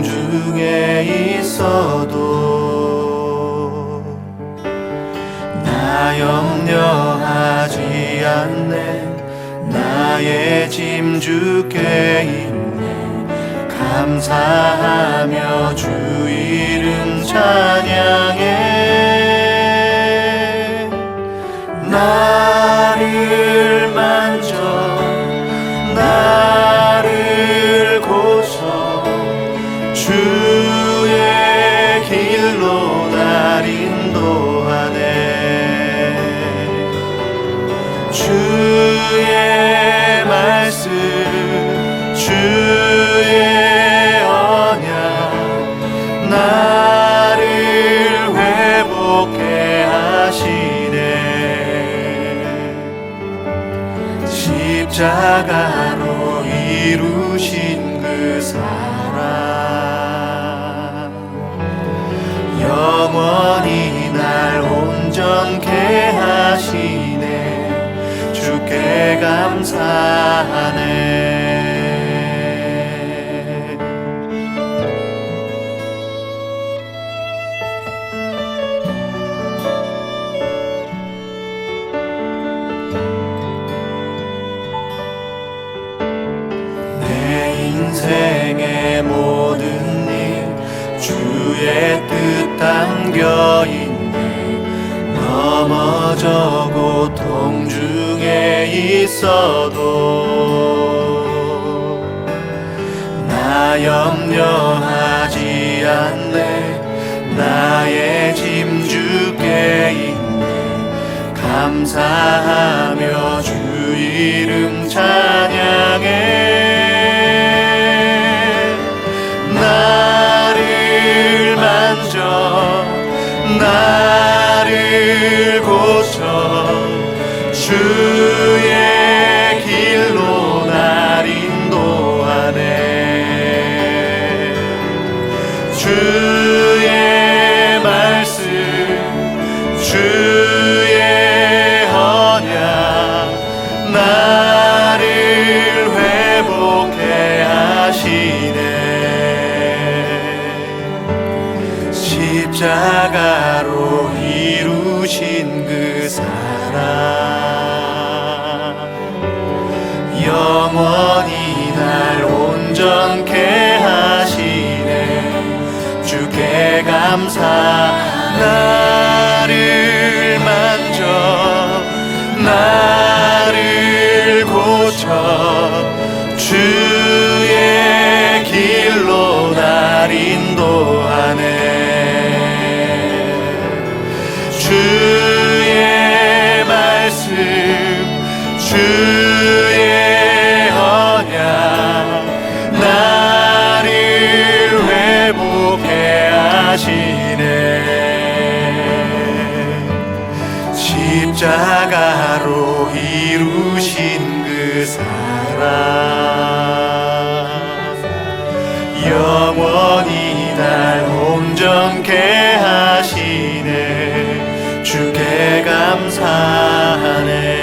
동중에 있어도 나 염려하지 않네. 나의 짐 주께 있네. 감사하며 주 이름 찬양해. 나를 만져 나를 고쳐 주의 길로 날 인도하네. 주의 말씀 주의 언약 나를 회복해 하시네. 십자가로 이루신 그 사랑 영원히 날 온전케 하시네. 주께 감사하네. 인생의 모든 일 주의 뜻 담겨있네. 넘어져 고통 중에 있어도 나 염려하지 않네. 나의 짐 주께 있네. 감사하며 주 이름 찬양해. 나를 만져 나를 고쳐 주의 길로 날 인도하네. 주의 말씀 주의 언약 나를 회복해 하시네. 십자가로 이루신 그 사랑 영원히 날 온전케 하시네. 주께 감사. 나를 만져 나를 고쳐 주의 길로 날 인도하네. 주의 말씀 주의 언약 나를 회복해 하시네. 십자가로 이루신 그 사랑 영원히 날 온전케 하시네. 주께 감사하네.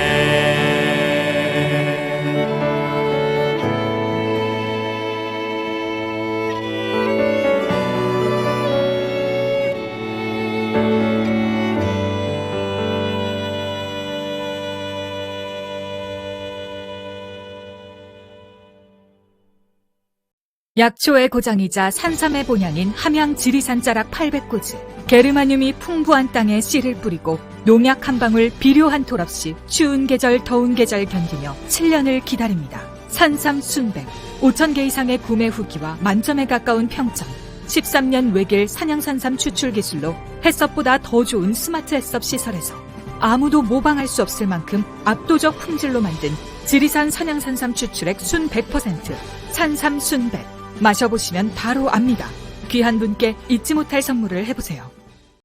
약초의 고장이자 산삼의 본향인 함양 지리산 자락 800고지. 게르마늄이 풍부한 땅에 씨를 뿌리고 농약 한 방울 비료 한 톨 없이 추운 계절 더운 계절 견디며 7년을 기다립니다. 산삼 순백 5,000개 이상의 구매 후기와 만점에 가까운 평점. 13년 외길 산양산삼 추출 기술로 햇섭보다 더 좋은 스마트 햇섭 시설에서 아무도 모방할 수 없을 만큼 압도적 품질로 만든 지리산 산양산삼 추출액 순 100% 산삼 순백. 마셔보시면 바로 압니다. 귀한 분께 잊지 못할 선물을 해보세요.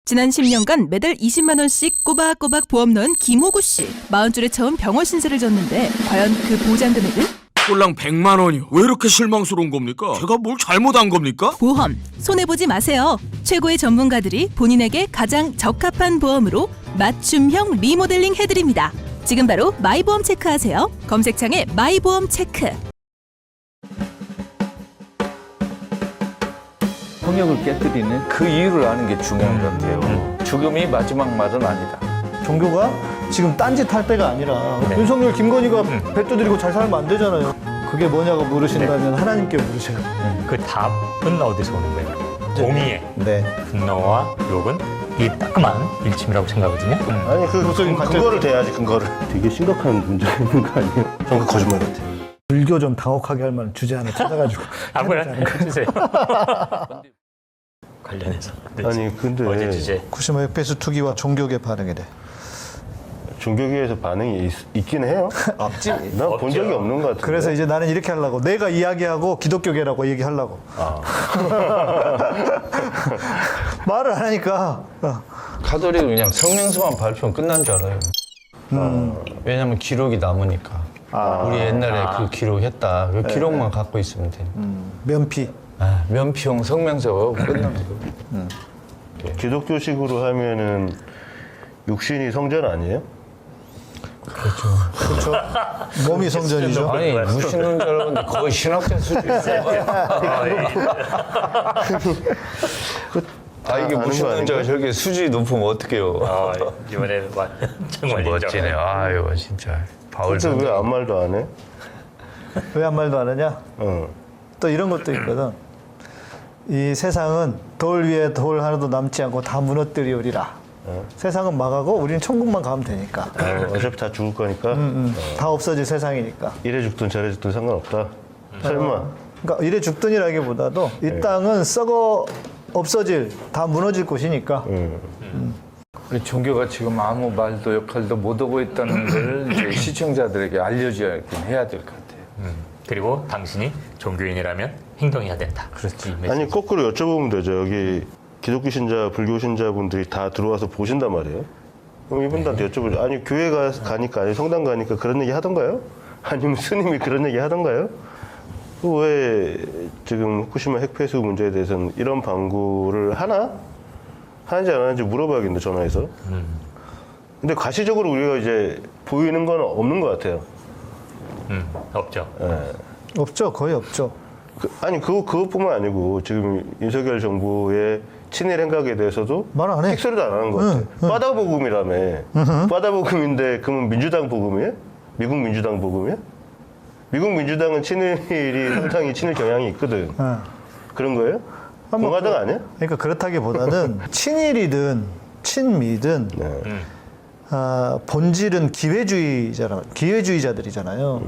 지난 10년간 매달 20만 원씩 꼬박꼬박 보험 넣은 김호구 씨. 40줄에 처음 병원 신세를 졌는데 과연 그 보장 금액은? 꼴랑 100만 원이요. 왜 이렇게 실망스러운 겁니까? 제가 뭘 잘못한 겁니까? 보험 손해보지 마세요. 최고의 전문가들이 본인에게 가장 적합한 보험으로 맞춤형 리모델링 해드립니다. 지금 바로 마이보험 체크하세요. 검색창에 마이보험 체크. 성역을 깨뜨리는 그 이유를 아는 게 중요한 것 같아요. 죽음이 마지막 말은 아니다. 종교가 지금 딴짓 할 때가 아니라 윤석열, 김건희가 배 두드리고 잘 살면 안 되잖아요. 그게 뭐냐고 물으신다면 하나님께 물으세요. 그 답은 어디서 오는 거예요? 공의의 네. 분노와 욕은 이 따끔한 일침이라고 생각하거든요. 아니 그거를 대야지 근거를. 되게 심각한 문제가 있는 거 아니에요? 저는 거짓말 같아. 불교 좀 당혹하게 할 만한 주제 하나 찾아가지고 아무거나 해주세요. 관련해서. 아니 근데 어제 주제. 후쿠시마 핵폐수 투기와 종교계 반응이래. 종교계에서 반응이 있긴 해요. 없지. 난 본 적이 없는 것 같아. 그래서 이제 나는 이렇게 하려고. 내가 이야기하고 기독교계라고 얘기하려고. 말을 안 하니까. 카톨릭은 그냥 성명서만 발표하면 끝난 줄 알아요. 왜냐면 기록이 남으니까. 우리 옛날에 그 기록했다. 그 기록만 갖고 있으면 돼. 면피. 면피용 성명서 끝난 거. 기독교식으로 하면은 육신이 성전 아니에요? 그렇죠. 몸이 성전이죠. 아니 무신론 줄 알았는데 거의 신학자 수준이었어요. 이게 아는 무신론자가 저렇게 수준이 높으면 어떡해요. 이번에 정말 멋지네요. 아유 진짜. 바울 근데 왜 아무 말도 안 해? 왜 한 말도 안 하냐? 또 이런 것도 있거든. 이 세상은 돌 위에 돌 하나도 남지 않고 다 무너뜨리오리라. 세상은 망하고 우리는 천국만 가면 되니까. 어차피 다 죽을 거니까 다 없어질 세상이니까. 이래 죽든 저래 죽든 상관없다. 설마. 그러니까 이래 죽든이라기보다도 이 땅은 썩어 없어질, 다 무너질 곳이니까. 우리 종교가 지금 아무 말도 역할도 못 하고 있다는 걸 이제 시청자들에게 알려줘야 해야 될 것 같아요. 그리고 당신이 종교인이라면 행동해야 된다. 그렇지. 아니 거꾸로 여쭤보면 되죠. 여기 기독교 신자, 불교 신자분들이 다 들어와서 보신단 말이에요. 그럼 이분들한테 여쭤보죠. 아니 교회 가니까, 아니 성당 가니까 그런 얘기 하던가요? 아니면 스님이 그런 얘기 하던가요? 왜 지금 후쿠시마 핵폐수 문제에 대해서는 이런 방구를 하는지 안 하는지 물어봐야겠는데 전화해서. 근데 가시적으로 우리가 이제 보이는 건 없는 것 같아요. 없죠. 없죠. 거의 없죠. 그것뿐만 아니고 지금 윤석열 정부의 친일 행각에 대해서도 말 안 해. 핵소리도 안 하는 것 같아. 빠다복음이라며. 빠다복음인데 그러면 민주당 복음이에요? 미국 민주당 복음이에요? 미국 민주당은 친일이 상당히 친일 경향이 있거든. 그런 거예요? 공화당 아니야? 그러니까 그렇다기보다는 친일이든 친미든 본질은 기회주의자들이잖아요.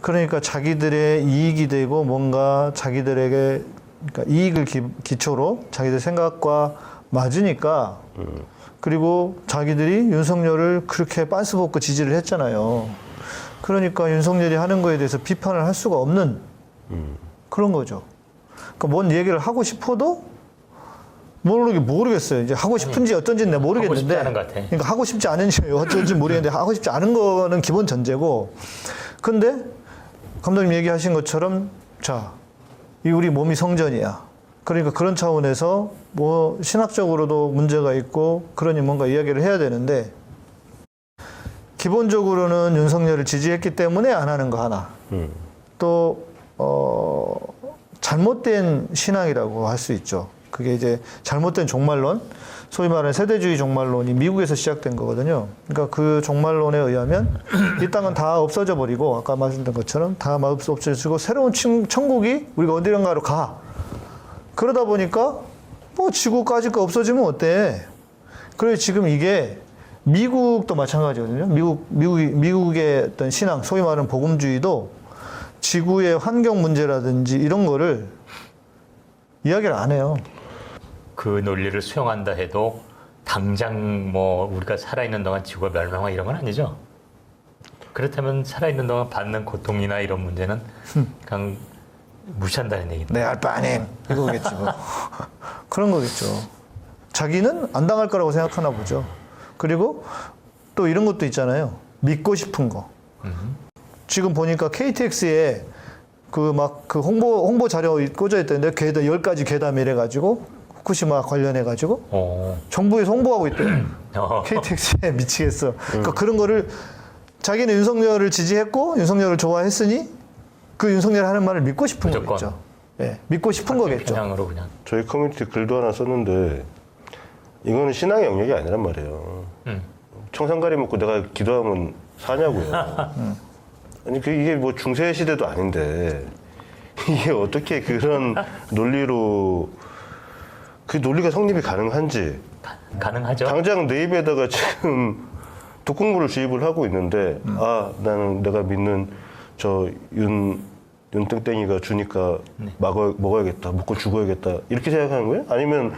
그러니까 자기들의 이익이 되고 뭔가 자기들에게 그러니까 이익을 기초로 자기들 생각과 맞으니까 그리고 자기들이 윤석열을 그렇게 빤스 벗고 지지를 했잖아요. 그러니까 윤석열이 하는 거에 대해서 비판을 할 수가 없는 그런 거죠. 그러니까 뭔 얘기를 하고 싶어도 모르겠어요. 이제 하고 싶은지 어떤지는 내가 모르겠는데. 하고 싶지 않은 것 같아. 그러니까 하고 싶지 않은지 어쩐지 모르겠는데 하고 싶지 않은 거는 기본 전제고. 근데 감독님 얘기하신 것처럼 자, 이 우리 몸이 성전이야. 그러니까 그런 차원에서 뭐 신학적으로도 문제가 있고 그러니 뭔가 이야기를 해야 되는데 기본적으로는 윤석열을 지지했기 때문에 안 하는 거 하나. 또 잘못된 신앙이라고 할 수 있죠. 그게 이제 잘못된 종말론, 소위 말하는 세대주의 종말론이 미국에서 시작된 거거든요. 그러니까 그 종말론에 의하면 이 땅은 다 없어져 버리고 아까 말씀드린 것처럼 다 없어지고 새로운 천국이 우리가 어디론가로 가. 그러다 보니까 뭐 지구까지가 없어지면 어때? 그래서 지금 이게 미국도 마찬가지거든요. 미국의 어떤 신앙, 소위 말하는 복음주의도 지구의 환경 문제라든지 이런 거를 이야기를 안 해요. 그 논리를 수용한다 해도 당장 뭐 우리가 살아있는 동안 지구가 멸망하 이런 건 아니죠. 그렇다면 살아있는 동안 받는 고통이나 이런 문제는 그냥 무시한다는 얘기입니다. 내 알 바 아님 이거겠지 뭐. 그런 거겠죠. 자기는 안 당할 거라고 생각하나 보죠. 그리고 또 이런 것도 있잖아요. 믿고 싶은 거. 지금 보니까 KTX에 그 홍보 자료 꽂아 있던데 10가지 괴담 이래가지고 후쿠시마 관련해가지고 정부에서 홍보하고 있대요. KTX에 미치겠어. 그러니까 그런 거를 자기는 윤석열을 지지했고 윤석열을 좋아했으니 그 윤석열 하는 말을 믿고 싶은 무조건. 거겠죠. 예, 믿고 싶은 거겠죠. 편향으로 그냥. 저희 커뮤니티 글도 하나 썼는데 이거는 신앙의 영역이 아니란 말이에요. 청산가리 먹고 내가 기도하면 사냐고요. 아니 이게 뭐 중세 시대도 아닌데 이게 어떻게 그런 논리로 그 논리가 성립이 가능한지. 가능하죠. 당장 내 입에다가 지금 독극물을 주입을 하고 있는데 나는 내가 믿는 저 윤땡땡이가 주니까 먹어야겠다, 먹고 죽어야겠다 이렇게 생각하는 거예요? 아니면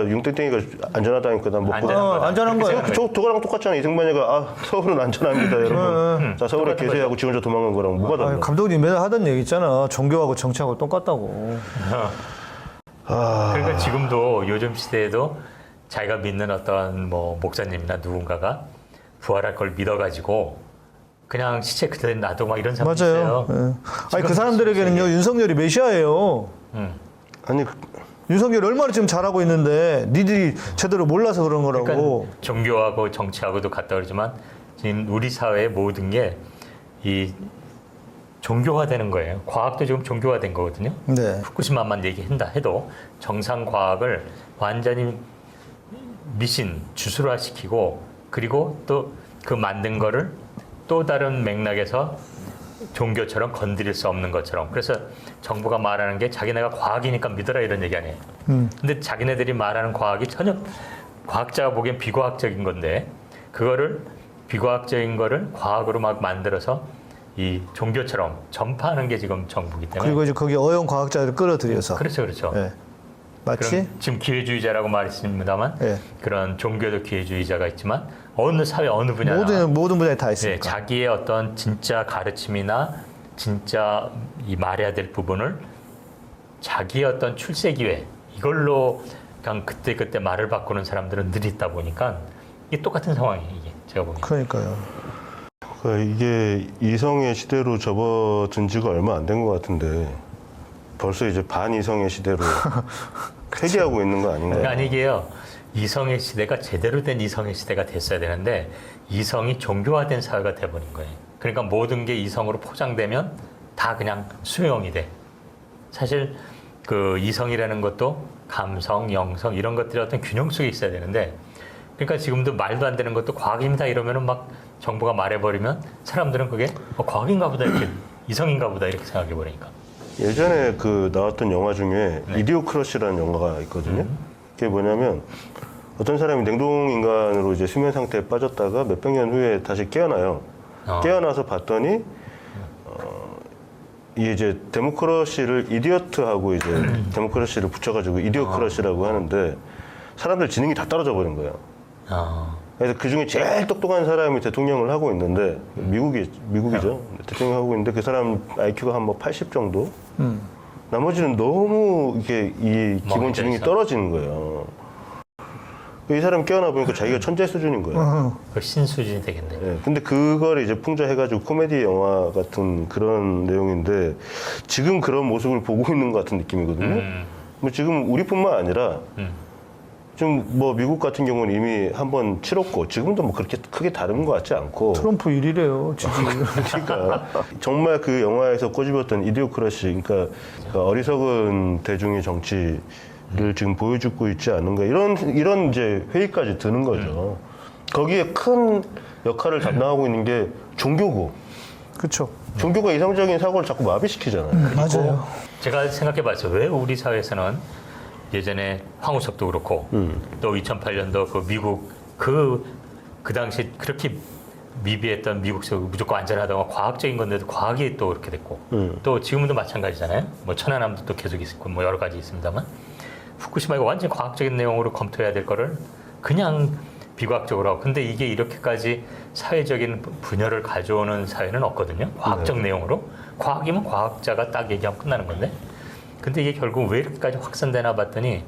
윤땡땡이가 안전하다니까 난 먹고 안전한 거예요. 저거랑 똑같잖아. 이승만이가 서울은 안전합니다 여러분. 자 서울에 계세요하고 지 혼자 도망간 거랑 뭐가 달라? 감독님 맨날 하던 얘기 있잖아. 종교하고 정치하고 똑같다고. 그러니까 지금도 요즘 시대에도 자기가 믿는 어떤 뭐 목사님이나 누군가가 부활할 걸 믿어가지고 그냥 시체 그대로 놔두고 막 이런 사람도 맞아요. 있어요. 예. 아니 그 사람들에게는요 윤석열이 메시아예요. 아니 윤석열이 얼마나 지금 잘하고 있는데 니들이 제대로 몰라서 그런 거라고. 그러니까 종교하고 정치하고도 같다 그러지만 지금 우리 사회의 모든 게 이 종교화되는 거예요. 과학도 지금 종교화된 거거든요. 네. 후쿠시마만 얘기한다 해도 정상 과학을 완전히 미신 주술화시키고 그리고 또 그 만든 거를 또 다른 맥락에서 종교처럼 건드릴 수 없는 것처럼. 그래서 정부가 말하는 게 자기네가 과학이니까 믿어라 이런 얘기 아니에요. 근데 자기네들이 말하는 과학이 전혀 과학자가 보기엔 비과학적인 건데 그거를 비과학적인 거를 과학으로 막 만들어서 이 종교처럼 전파하는 게 지금 정부이기 때문에. 그리고 이제 거기 어용 과학자를 끌어들여서. 그렇죠, 그렇죠. 예. 마치 그런 지금 기회주의자라고 말했습니다만 예. 그런 종교도 기회주의자가 있지만 어느 사회 어느 분야나 모든 분야에 다 네, 있으니까. 자기의 어떤 진짜 가르침이나 진짜 이 말해야 될 부분을 자기의 어떤 출세 기회 이걸로 그냥 그때 말을 바꾸는 사람들은 늘 있다 보니까 이게 똑같은 상황이에요. 이게 제가 보기엔. 그러니까요. 이게 이성의 시대로 접어든 지가 얼마 안 된 것 같은데 벌써 이제 반이성의 시대로 회귀하고 있는 거 아닌가요? 그러니까 이게요. 이성의 시대가 제대로 된 이성의 시대가 됐어야 되는데 이성이 종교화된 사회가 돼버린 거예요. 그러니까 모든 게 이성으로 포장되면 다 그냥 수용이 돼. 사실 그 이성이라는 것도 감성, 영성 이런 것들이 어떤 균형 속에 있어야 되는데 그러니까 지금도 말도 안 되는 것도 과학입니다 이러면은 막 정부가 말해버리면 사람들은 그게 과학인가 보다 이렇게 이성인가 보다 이렇게 생각해 버리니까. 예전에 그 나왔던 영화 중에 네. 이디오크러시라는 영화가 있거든요. 그게 뭐냐면 어떤 사람이 냉동 인간으로 이제 수면 상태에 빠졌다가 몇백 년 후에 다시 깨어나요. 깨어나서 봤더니 이게 이제 데모크러시를 이디어트하고 이제 데모크러시를 붙여가지고 이디오크러시라고 하는데 사람들 지능이 다 떨어져 버린 거예요. 그래서 그 중에 제일 똑똑한 사람이 대통령을 하고 있는데 미국이죠. 대통령 하고 있는데 그 사람 IQ가 한 뭐 80 정도. 나머지는 너무 이게 이 기본 지능이 떨어지는 거예요. 이 사람 깨어나 보니까 자기가 천재 수준인 거예요. 그 신수준이 되겠네. 네, 근데 그걸 이제 풍자해가지고 코미디 영화 같은 그런 내용인데 지금 그런 모습을 보고 있는 것 같은 느낌이거든요. 뭐 지금 우리뿐만 아니라 지금 뭐 미국 같은 경우는 이미 한번 치렀고 지금도 뭐 그렇게 크게 다른 것 같지 않고 트럼프 일이래요. 지금. 그러니까 정말 그 영화에서 꼬집었던 이디오크러시 그러니까 어리석은 대중의 정치를 지금 보여주고 있지 않은가 이런 이제 회의까지 드는 거죠. 거기에 큰 역할을 담당하고 있는 게 종교고. 그렇죠. 종교가 이성적인 사고를 자꾸 마비시키잖아요. 맞아요. 제가 생각해봤어요. 왜 우리 사회에서는 예전에 황우석도 그렇고 또 2008년도 그 미국 그 당시 그렇게 미비했던 미국에서 무조건 안전하다고 과학적인 건데도 과학이 또 그렇게 됐고 또 지금도 마찬가지잖아요. 뭐 천안함도 또 계속 있고 뭐 여러 가지 있습니다만 후쿠시마가 완전히 과학적인 내용으로 검토해야 될 거를 그냥 비과학적으로 하고 근데 이게 이렇게까지 사회적인 분열을 가져오는 사회는 없거든요. 과학적 내용으로 과학이면 과학자가 딱 얘기하면 끝나는 건데 근데 이게 결국 왜 이렇게까지 확산되나 봤더니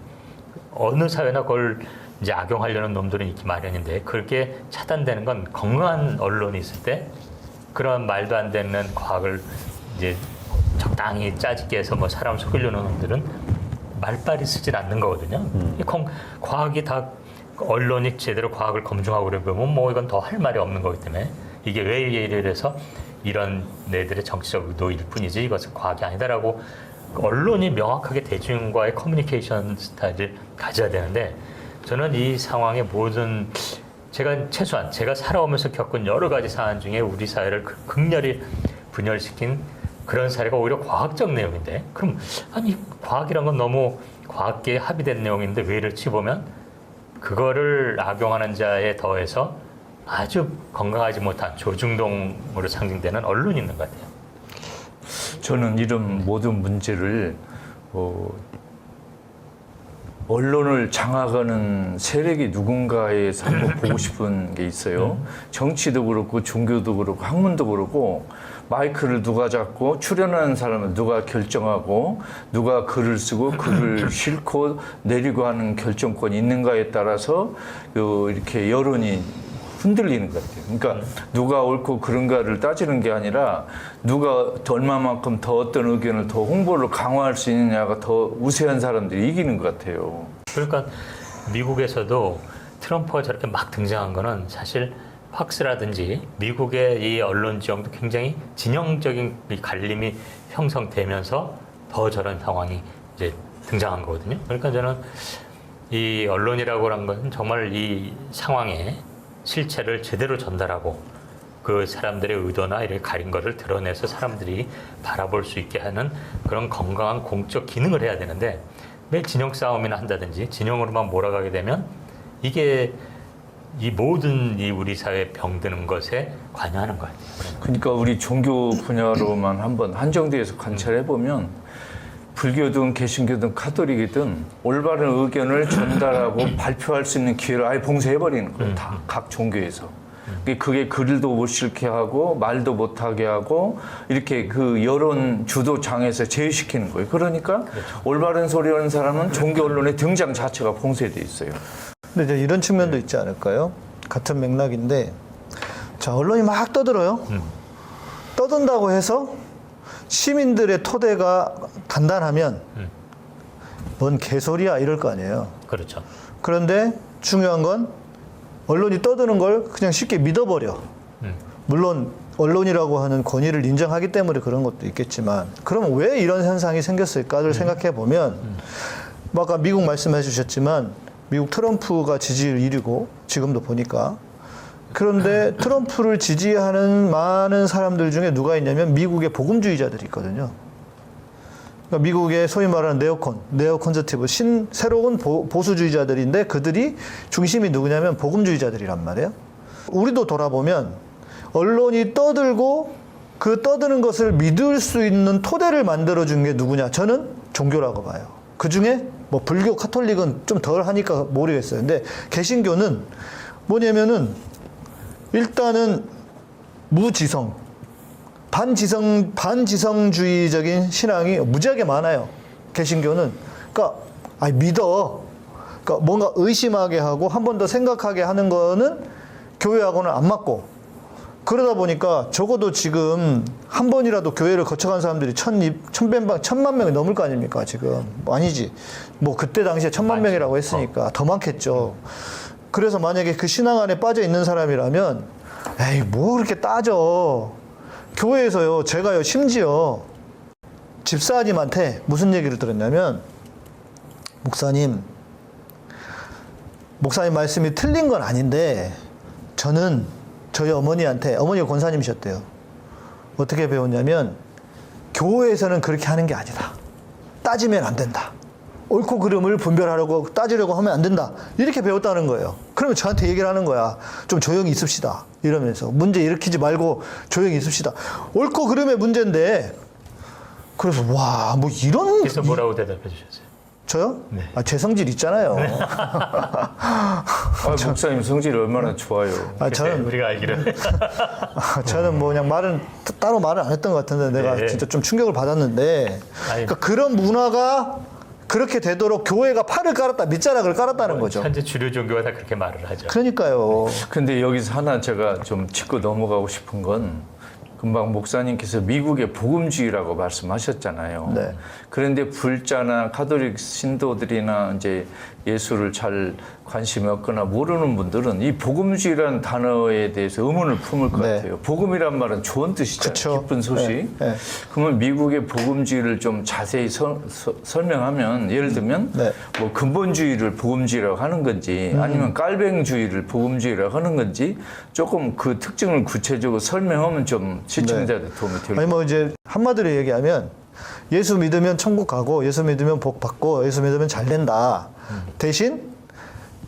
어느 사회나 그걸 이제 악용하려는 놈들은 있기 마련인데 그렇게 차단되는 건 건강한 언론이 있을 때 그런 말도 안 되는 과학을 이제 적당히 짜집게 해서 뭐 사람 속이려는 놈들은 말빨이 쓰질 않는 거거든요. 과학이 다 언론이 제대로 과학을 검증하고 그러면 뭐 이건 더 할 말이 없는 거기 때문에 이게 왜 이래서 이런 애들의 정치적 의도일 뿐이지 이것은 과학이 아니다라고 언론이 명확하게 대중과의 커뮤니케이션 스타일을 가져야 되는데 저는 이 상황의 모든 제가 최소한 제가 살아오면서 겪은 여러 가지 사안 중에 우리 사회를 극렬히 분열시킨 그런 사례가 오히려 과학적 내용인데 그럼 아니 과학이란 건 너무 과학계에 합의된 내용인데 왜 이럴지 보면 그거를 악용하는 자에 더해서 아주 건강하지 못한 조중동으로 상징되는 언론이 있는 것 같아요. 저는 이런 모든 문제를 언론을 장악하는 세력이 누군가에서 한번 보고 싶은 게 있어요. 정치도 그렇고 종교도 그렇고 학문도 그렇고 마이크를 누가 잡고 출연하는 사람은 누가 결정하고 누가 글을 쓰고 글을 싣고 내리고 하는 결정권이 있는가에 따라서 이렇게 여론이 흔들리는 것 같아요. 그러니까 누가 옳고 그른가를 따지는 게 아니라 누가 얼마만큼 더 어떤 의견을 더 홍보를 강화할 수 있느냐가 더 우세한 사람들이 이기는 것 같아요. 그러니까 미국에서도 트럼프가 저렇게 막 등장한 거는 사실 팍스라든지 미국의 이 언론 지형도 굉장히 진영적인 이 갈림이 형성되면서 더 저런 상황이 이제 등장한 거거든요. 그러니까 저는 이 언론이라고 하는 건 정말 이 상황에 실체를 제대로 전달하고 그 사람들의 의도나 이렇게 가린 것을 드러내서 사람들이 바라볼 수 있게 하는 그런 건강한 공적 기능을 해야 되는데 매일 진영 싸움이나 한다든지 진영으로만 몰아가게 되면 이게 이 모든 이 우리 사회에 병드는 것에 관여하는 것 같아요. 그러니까 우리 종교 분야로만 한번 한정돼서 관찰해 보면 불교든 개신교든 카톨릭이든 올바른 의견을 전달하고 발표할 수 있는 기회를 아예 봉쇄해 버리는 거예요. 다 각 종교에서. 그게 글도 못 읽게 하고 말도 못 하게 하고 이렇게 그 여론 주도 장에서 제외시키는 거예요. 그러니까 올바른 소리 하는 사람은 종교 언론의 등장 자체가 봉쇄돼 있어요. 근데 이제 이런 측면도 있지 않을까요? 같은 맥락인데, 자, 언론이 막 떠들어요. 떠든다고 해서 시민들의 토대가 단단하면 뭔 개소리야 이럴 거 아니에요. 그렇죠. 그런데 중요한 건 언론이 떠드는 걸 그냥 쉽게 믿어버려. 물론 언론이라고 하는 권위를 인정하기 때문에 그런 것도 있겠지만, 그러면 왜 이런 현상이 생겼을까를 생각해 보면, 아까 미국 말씀해 주셨지만 미국 트럼프가 지지율 1위고 지금도 보니까, 그런데 트럼프를 지지하는 많은 사람들 중에 누가 있냐면 미국의 복음주의자들이 있거든요. 그러니까 미국의 소위 말하는 네오컨저티브, 새로운 보수주의자들인데 그들이 중심이 누구냐면 복음주의자들이란 말이에요. 우리도 돌아보면 언론이 떠들고 그 떠드는 것을 믿을 수 있는 토대를 만들어준 게 누구냐? 저는 종교라고 봐요. 그 중에 뭐 불교, 카톨릭은 좀 덜 하니까 모르겠어요. 근데 개신교는 뭐냐면은 일단은 무지성, 반지성주의적인 신앙이 무지하게 많아요. 개신교는. 그러니까 믿어. 그러니까 뭔가 의심하게 하고 한 번 더 생각하게 하는 거는 교회하고는 안 맞고, 그러다 보니까 적어도 지금 한 번이라도 교회를 거쳐간 사람들이 1,000만 명이 넘을 거 아닙니까, 지금. 아니지. 뭐 그때 당시에 1,000만 명이라고 했으니까 더 많겠죠. 그래서 만약에 그 신앙 안에 빠져 있는 사람이라면, 에이, 뭐 그렇게 따져. 교회에서요, 제가요, 심지어 집사님한테 무슨 얘기를 들었냐면, 목사님 말씀이 틀린 건 아닌데, 저는 저희 어머니한테, 어머니가 권사님이셨대요. 어떻게 배웠냐면, 교회에서는 그렇게 하는 게 아니다. 따지면 안 된다. 옳고 그름을 분별하려고 따지려고 하면 안 된다. 이렇게 배웠다는 거예요. 그러면 저한테 얘기를 하는 거야. 좀 조용히 있읍시다. 이러면서. 문제 일으키지 말고 조용히 있읍시다. 옳고 그름의 문제인데. 그래서 와, 뭐 이런. 그래서 뭐라고 대답해 주셨어요? 저요? 네. 제 성질 있잖아요. 목사님 성질이 얼마나 좋아요. 저는 우리가 알기를. 저는 뭐 그냥 따로 말을 안 했던 것 같은데, 내가 네. 진짜 좀 충격을 받았는데, 그러니까 그런 문화가 그렇게 되도록 교회가 팔을 깔았다, 밑자락을 깔았다는 거죠. 현재 주류 종교가 다 그렇게 말을 하죠. 그러니까요. 근데 여기서 하나 제가 좀 짚고 넘어가고 싶은 건 금방 목사님께서 미국의 복음주의라고 말씀하셨잖아요. 네. 그런데 불자나 가톨릭 신도들이나 이제 예수를 잘 관심이 없거나 모르는 분들은 이 복음주의라는 단어에 대해서 의문을 품을 것 네. 같아요. 복음이란 말은 좋은 뜻이잖아요. 그쵸. 기쁜 소식. 네. 네. 그러면 미국의 복음주의를 좀 자세히 설명하면 예를 들면 네. 뭐 근본주의를 복음주의라고 하는 건지 아니면 깔뱅주의를 복음주의라고 하는 건지 조금 그 특징을 구체적으로 설명하면 좀 시청자들 도움이 될 것 아니 뭐 이제 한마디로 얘기하면 예수 믿으면 천국 가고 예수 믿으면 복 받고 예수 믿으면 잘 된다. 대신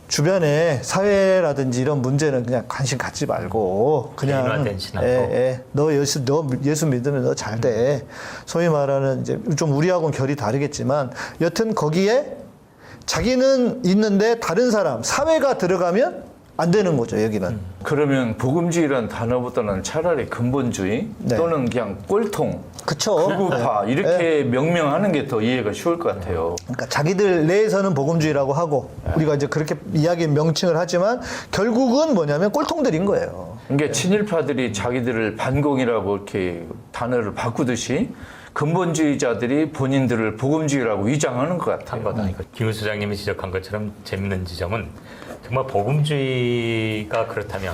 주변에 사회라든지 이런 문제는 그냥 관심 갖지 말고 그냥 개인화된 신앙으로. 너 예수 믿으면 너 잘 돼. 소위 말하는 이제 좀 우리하고는 결이 다르겠지만 여튼 거기에 자기는 있는데 다른 사람 사회가 들어가면 안 되는 거죠, 여기는. 그러면 복음주의라는 단어보다는 차라리 근본주의 네. 또는 그냥 꼴통, 그쵸. 극우파 네. 이렇게 명명하는 게 더 이해가 쉬울 것 같아요. 그러니까 자기들 내에서는 복음주의라고 하고 우리가 이제 그렇게 이야기 명칭을 하지만 결국은 뭐냐면 꼴통들인 거예요. 그러니까 친일파들이 자기들을 반공이라고 이렇게 단어를 바꾸듯이 근본주의자들이 본인들을 복음주의라고 위장하는 것 한 같아요. 거다. 김 소장님이 지적한 것처럼 재밌는 지점은 정말 복음주의가 그렇다면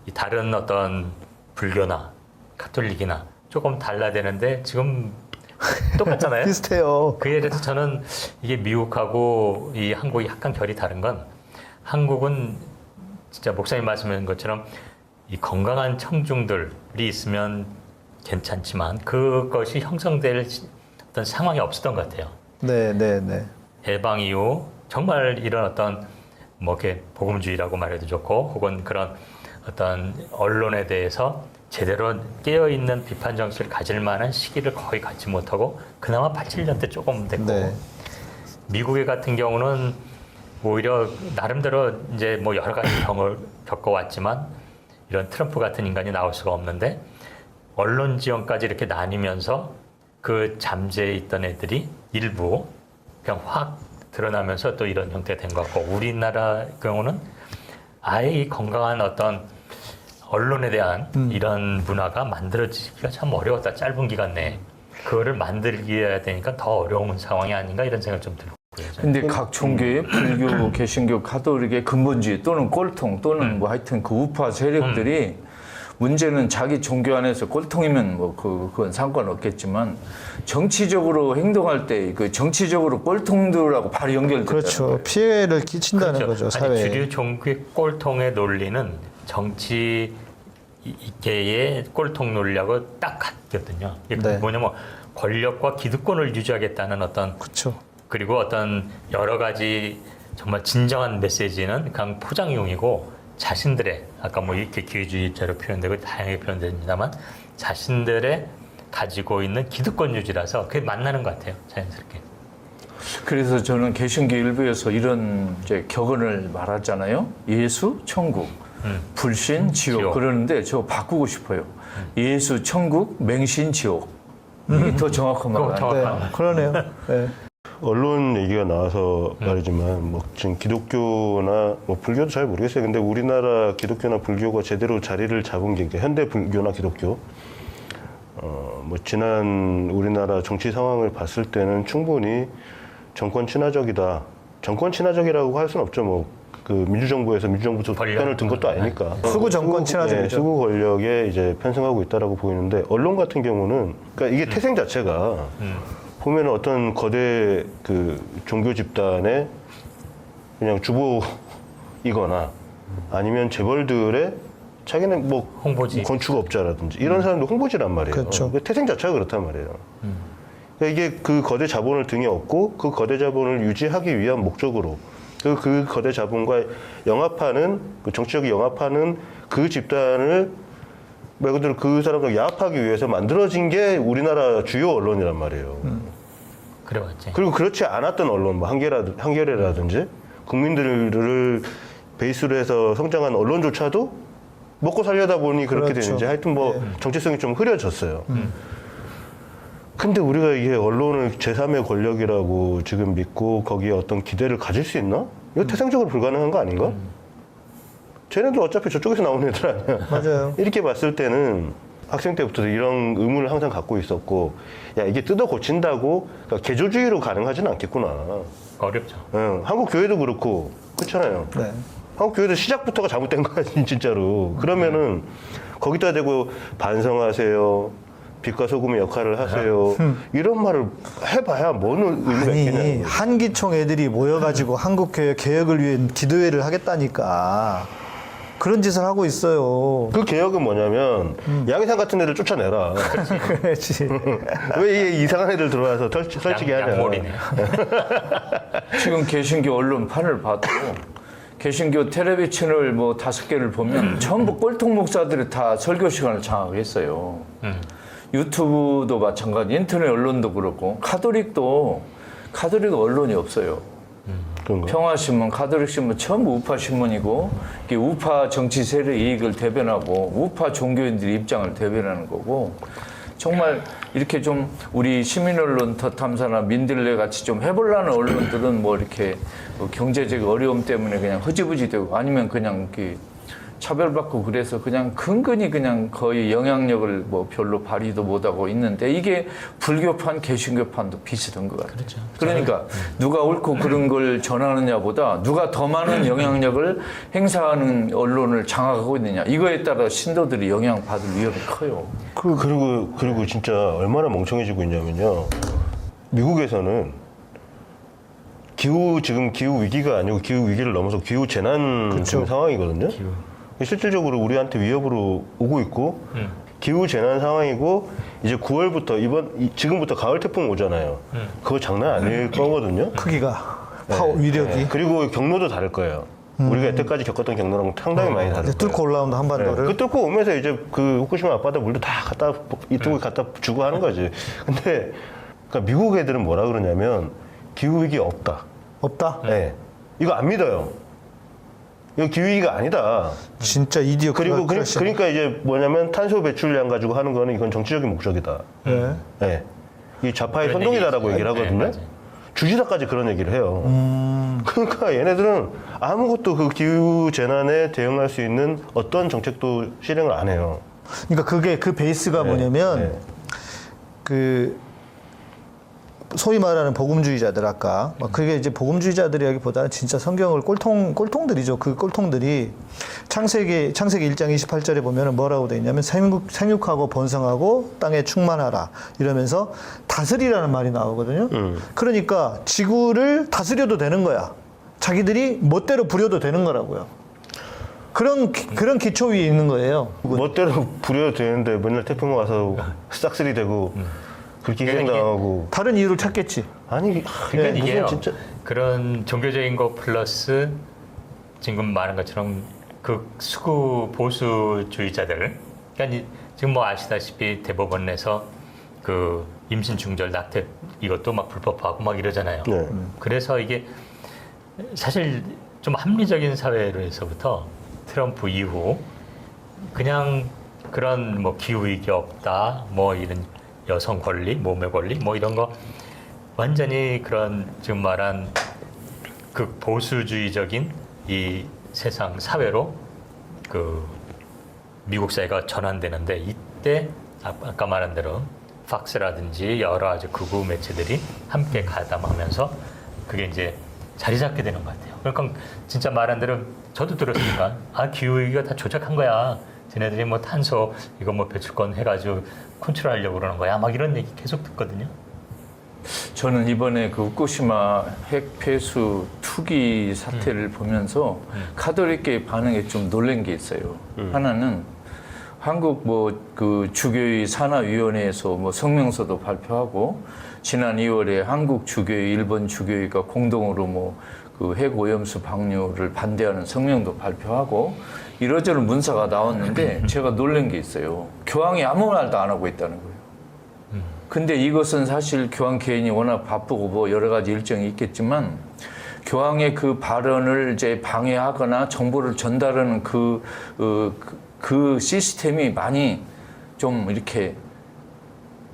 이 다른 어떤 불교나 가톨릭이나 조금 달라되는데 지금 똑같잖아요. 비슷해요. 그에 대해서 저는 이게 미국하고 이 한국이 약간 결이 다른 건 한국은 진짜 목사님 말씀하신 것처럼 이 건강한 청중들이 있으면 괜찮지만 그것이 형성될 어떤 상황이 없었던 것 같아요. 네, 네, 네. 해방 이후 정말 이런 어떤 뭐 이렇게 복음주의라고 말해도 좋고 혹은 그런 어떤 언론에 대해서 제대로 깨어있는 비판 정신을 가질 만한 시기를 거의 갖지 못하고 그나마 87년대 조금 됐고 네. 미국의 같은 경우는 오히려 나름대로 이제 뭐 여러 가지 경험을 겪어왔지만 이런 트럼프 같은 인간이 나올 수가 없는데 언론 지원까지 이렇게 나뉘면서 그 잠재에 있던 애들이 일부 그냥 확 드러나면서 또 이런 형태가 된 것 같고 우리나라 경우는 아예 이 건강한 어떤 언론에 대한 이런 문화가 만들어지기가 참 어려웠다. 짧은 기간 내에. 그거를 만들기 해야 되니까 더 어려운 상황이 아닌가 이런 생각 좀 들고요. 근데 각 종교의 불교, 개신교, 가톨릭의 근본주의 또는 꼴통 또는 뭐 하여튼 그 우파 세력들이 문제는 자기 종교 안에서 꼴통이면 뭐 그건 상관없겠지만 정치적으로 행동할 때 그 정치적으로 꼴통들하고 바로 연결된다는 그렇죠. 거예요. 피해를 끼친다는 거죠, 아니, 사회에. 주류 종교의 꼴통의 논리는 정치계의 꼴통 논리하고 딱 같거든요. 이게 네. 뭐냐면 권력과 기득권을 유지하겠다는 어떤 그렇죠. 그리고 어떤 여러 가지 정말 진정한 메시지는 그냥 포장용이고 자신들의 아까 뭐 이렇게 기회주의자로 표현되고 다양하게 표현됩니다만 자신들의 가지고 있는 기득권 유지라서 그게 만나는 것 같아요. 자연스럽게. 그래서 저는 개신교 일부에서 이런 이제 격언을 말하잖아요. 예수, 천국, 불신, 지옥. 그러는데 저 바꾸고 싶어요. 예수, 천국, 맹신, 지옥. 이게 더 정확한 말 그거 아니에요? 네, 그러네요. 네. 언론 얘기가 나와서 말이지만 뭐 지금 기독교나 뭐 불교도 잘 모르겠어요. 근데 우리나라 기독교나 불교가 제대로 자리를 잡은 게 이제 현대 불교나 기독교 뭐 지난 우리나라 정치 상황을 봤을 때는 충분히 정권 친화적이다. 정권 친화적이라고 할 수는 없죠. 뭐 그 민주정부에서 민주정부 편을 든 것도 아니니까. 수구 정권 친화적이죠. 수구 권력에 이제 편승하고 있다라고 보이는데 언론 같은 경우는 그러니까 이게 태생 자체가 보면 어떤 거대 그 종교 집단의 그냥 주보이거나 아니면 재벌들의 자기는 뭐 홍보지. 건축업자라든지 이런 사람도 홍보지란 말이에요. 그렇죠. 그 태생 자체가 그렇단 말이에요. 그러니까 이게 그 거대 자본을 등에 업고 그 거대 자본을 유지하기 위한 목적으로 그 거대 자본과 영합하는 그 정치적인 영합하는 그 집단을 말 그대로 그 사람들 야합하기 위해서 만들어진 게 우리나라 주요 언론이란 말이에요. 그래왔지. 그리고 그렇지 않았던 언론, 뭐 한겨레라든지 국민들을 베이스로 해서 성장한 언론조차도 먹고 살려다 보니 그렇게 그렇죠. 되는지 하여튼 뭐 정체성이 좀 흐려졌어요. 근데 우리가 이게 언론을 제3의 권력이라고 지금 믿고 거기에 어떤 기대를 가질 수 있나? 이거 태생적으로 불가능한 거 아닌가? 쟤네들 어차피 저쪽에서 나오는 애들 아니야. 맞아요. 이렇게 봤을 때는 학생 때부터 이런 의문을 항상 갖고 있었고, 야, 이게 뜯어 고친다고 그러니까 개조주의로 가능하지는 않겠구나. 어렵죠. 응, 한국 교회도 그렇고 그렇잖아요. 네. 한국 교회도 시작부터가 잘못된 거야 진짜로. 그러면은 거기다 대고 반성하세요. 빛과 소금의 역할을 하세요. 이런 말을 해봐야 뭔 의미가 아니 있겠냐고. 한기총 애들이 모여가지고 한국교회 개혁을 위해 기도회를 하겠다니까 그런 짓을 하고 있어요. 그 개혁은 뭐냐면 양이상 같은 애들 쫓아내라. 그렇지. 왜 이 이상한 애들 들어와서 설치게 하냐. 양몰이네. 지금 개신교 언론판을 봐도 개신교 텔레비 채널 뭐 5개를 보면 전부 꼴통 목사들이 다 설교 시간을 장악했어요. 유튜브도 마찬가지, 인터넷 언론도 그렇고 카톨릭 언론이 없어요. 그런가? 평화신문, 카톨릭신문 전부 우파 신문이고 이게 우파 정치 세력 이익을 대변하고 우파 종교인들의 입장을 대변하는 거고 정말 이렇게 좀 우리 시민 언론 덧탐사나 민들레 같이 좀 해보려는 언론들은 뭐 이렇게 경제적 어려움 때문에 그냥 흐지부지 되고 아니면 그냥 이렇게 차별받고 그래서 그냥 근근히 그냥 거의 영향력을 뭐 별로 발휘도 못하고 있는데 이게 불교판, 개신교판도 비슷한 것 같아요. 그렇죠. 그러니까 누가 옳고 그른 걸 전하느냐보다 누가 더 많은 영향력을 행사하는 언론을 장악하고 있느냐 이거에 따라 신도들이 영향받을 위험이 커요. 그리고 진짜 얼마나 멍청해지고 있냐면요. 미국에서는 지금 기후 위기가 아니고 기후 위기를 넘어서 기후 재난 지금 상황이거든요. 실질적으로 우리한테 위협으로 오고 있고 기후 재난 상황이고 이제 9월부터 지금부터 가을 태풍 오잖아요. 그거 장난 아닐 거거든요. 크기가 위력이 네. 그리고 경로도 다를 거예요. 우리가 여태까지 겪었던 경로랑 상당히 많이 다를 거예요. 뚫고 올라온다 한반도를. 그 뚫고 오면서 이제 그 후쿠시마 앞바다 물도 다 이쪽에 갖다 주고 하는 거지. 근데 그러니까 미국 애들은 뭐라 그러냐면 기후 위기 없다. 없다. 네. 이거 안 믿어요. 이거 기후 위기가 아니다. 진짜 이디어. 그러니까 이제 뭐냐면 탄소 배출량 가지고 하는 거는 이건 정치적인 목적이다. 네. 네. 이 좌파의 그런 선동이다라고 얘기 얘기를 있어요. 하거든요. 네, 주지사까지 그런 얘기를 해요. 그러니까 얘네들은 아무것도 그 기후 재난에 대응할 수 있는 어떤 정책도 실행을 안 해요. 그러니까 그게 그 베이스가 뭐냐면 네. 그 소위 말하는 복음주의자들 아까 막 그게 이제 복음주의자들이라기보다는 진짜 성경을 꼴통들이죠. 그 꼴통들이 창세기 1장 28절에 보면은 뭐라고 돼 있냐면 생육하고 번성하고 땅에 충만하라 이러면서 다스리라는 말이 나오거든요. 그러니까 지구를 다스려도 되는 거야. 자기들이 멋대로 부려도 되는 거라고요. 그런 기초 위에 있는 거예요. 멋대로 부려도 되는데 맨날 태풍 와서 싹쓸이 되고 그렇게 희생당하고 다른 이유를 찾겠지. 아니 그러니까 이게요. 무슨 진짜 그런 종교적인 거 플러스 지금 말한 것처럼 그 수구 보수주의자들, 그러니까 지금 뭐 아시다시피 대법원 내서 그 임신 중절 낙태 이것도 막 불법화하고 막 이러잖아요. 네. 그래서 이게 사실 좀 합리적인 사회로서부터 트럼프 이후 그냥 그런 뭐 기후 위기 없다, 뭐 이런 여성 권리, 몸의 권리, 뭐 이런 거 완전히 그런 지금 말한 그 보수주의적인 이 세상 사회로 그 미국 사회가 전환되는데 이때 아까 말한 대로 팍스라든지 여러 아주 극우 매체들이 함께 가담하면서 그게 이제 자리 잡게 되는 것 같아요. 그러니까 진짜 말한 대로 저도 들었으니까 기후 위기가 다 조작한 거야. 쟤네들이 뭐 탄소 이거 뭐 배출권 해가지고 컨트롤하려고 그러는 거야. 막 이런 얘기 계속 듣거든요. 저는 이번에 그 후쿠시마 핵 폐수 투기 사태를 보면서 카톨릭계의 반응에 좀 놀란 게 있어요. 하나는 한국 뭐 그 주교의 산하위원회에서 뭐 성명서도 발표하고 지난 2월에 한국 주교회, 일본 주교회가 공동으로 뭐 그 핵 오염수 방류를 반대하는 성명도 발표하고 이러저런 문서가 나왔는데 제가 놀란 게 있어요. 교황이 아무 말도 안 하고 있다는 거예요. 근데 이것은 사실 교황 개인이 워낙 바쁘고 뭐 여러 가지 일정이 있겠지만 교황의 그 발언을 이제 방해하거나 정보를 전달하는 그 시스템이 많이 좀 이렇게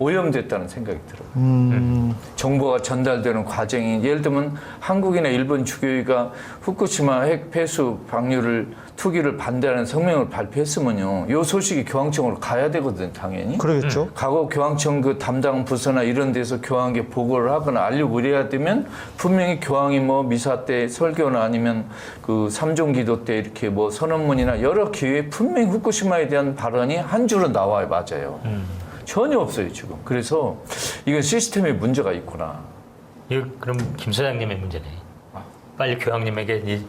오염됐다는 생각이 들어요. 정보가 전달되는 과정이 예를 들면 한국이나 일본 주교회가 후쿠시마 핵 폐수 방류를 투기를 반대하는 성명을 발표했으면요, 이 소식이 교황청으로 가야 되거든 당연히. 그러겠죠. 과거 교황청 그 담당 부서나 이런 데서 교황에게 보고를 하거나 알리고 이래야 되면 분명히 교황이 뭐 미사 때 설교나 아니면 그 삼종기도 때 이렇게 뭐 선언문이나 여러 기회에 분명히 후쿠시마에 대한 발언이 한 줄은 나와요. 맞아요. 전혀 없어요 지금. 그래서 이건 시스템에 문제가 있구나. 이거 그럼 김 소장님의 문제네. 빨리 교황님에게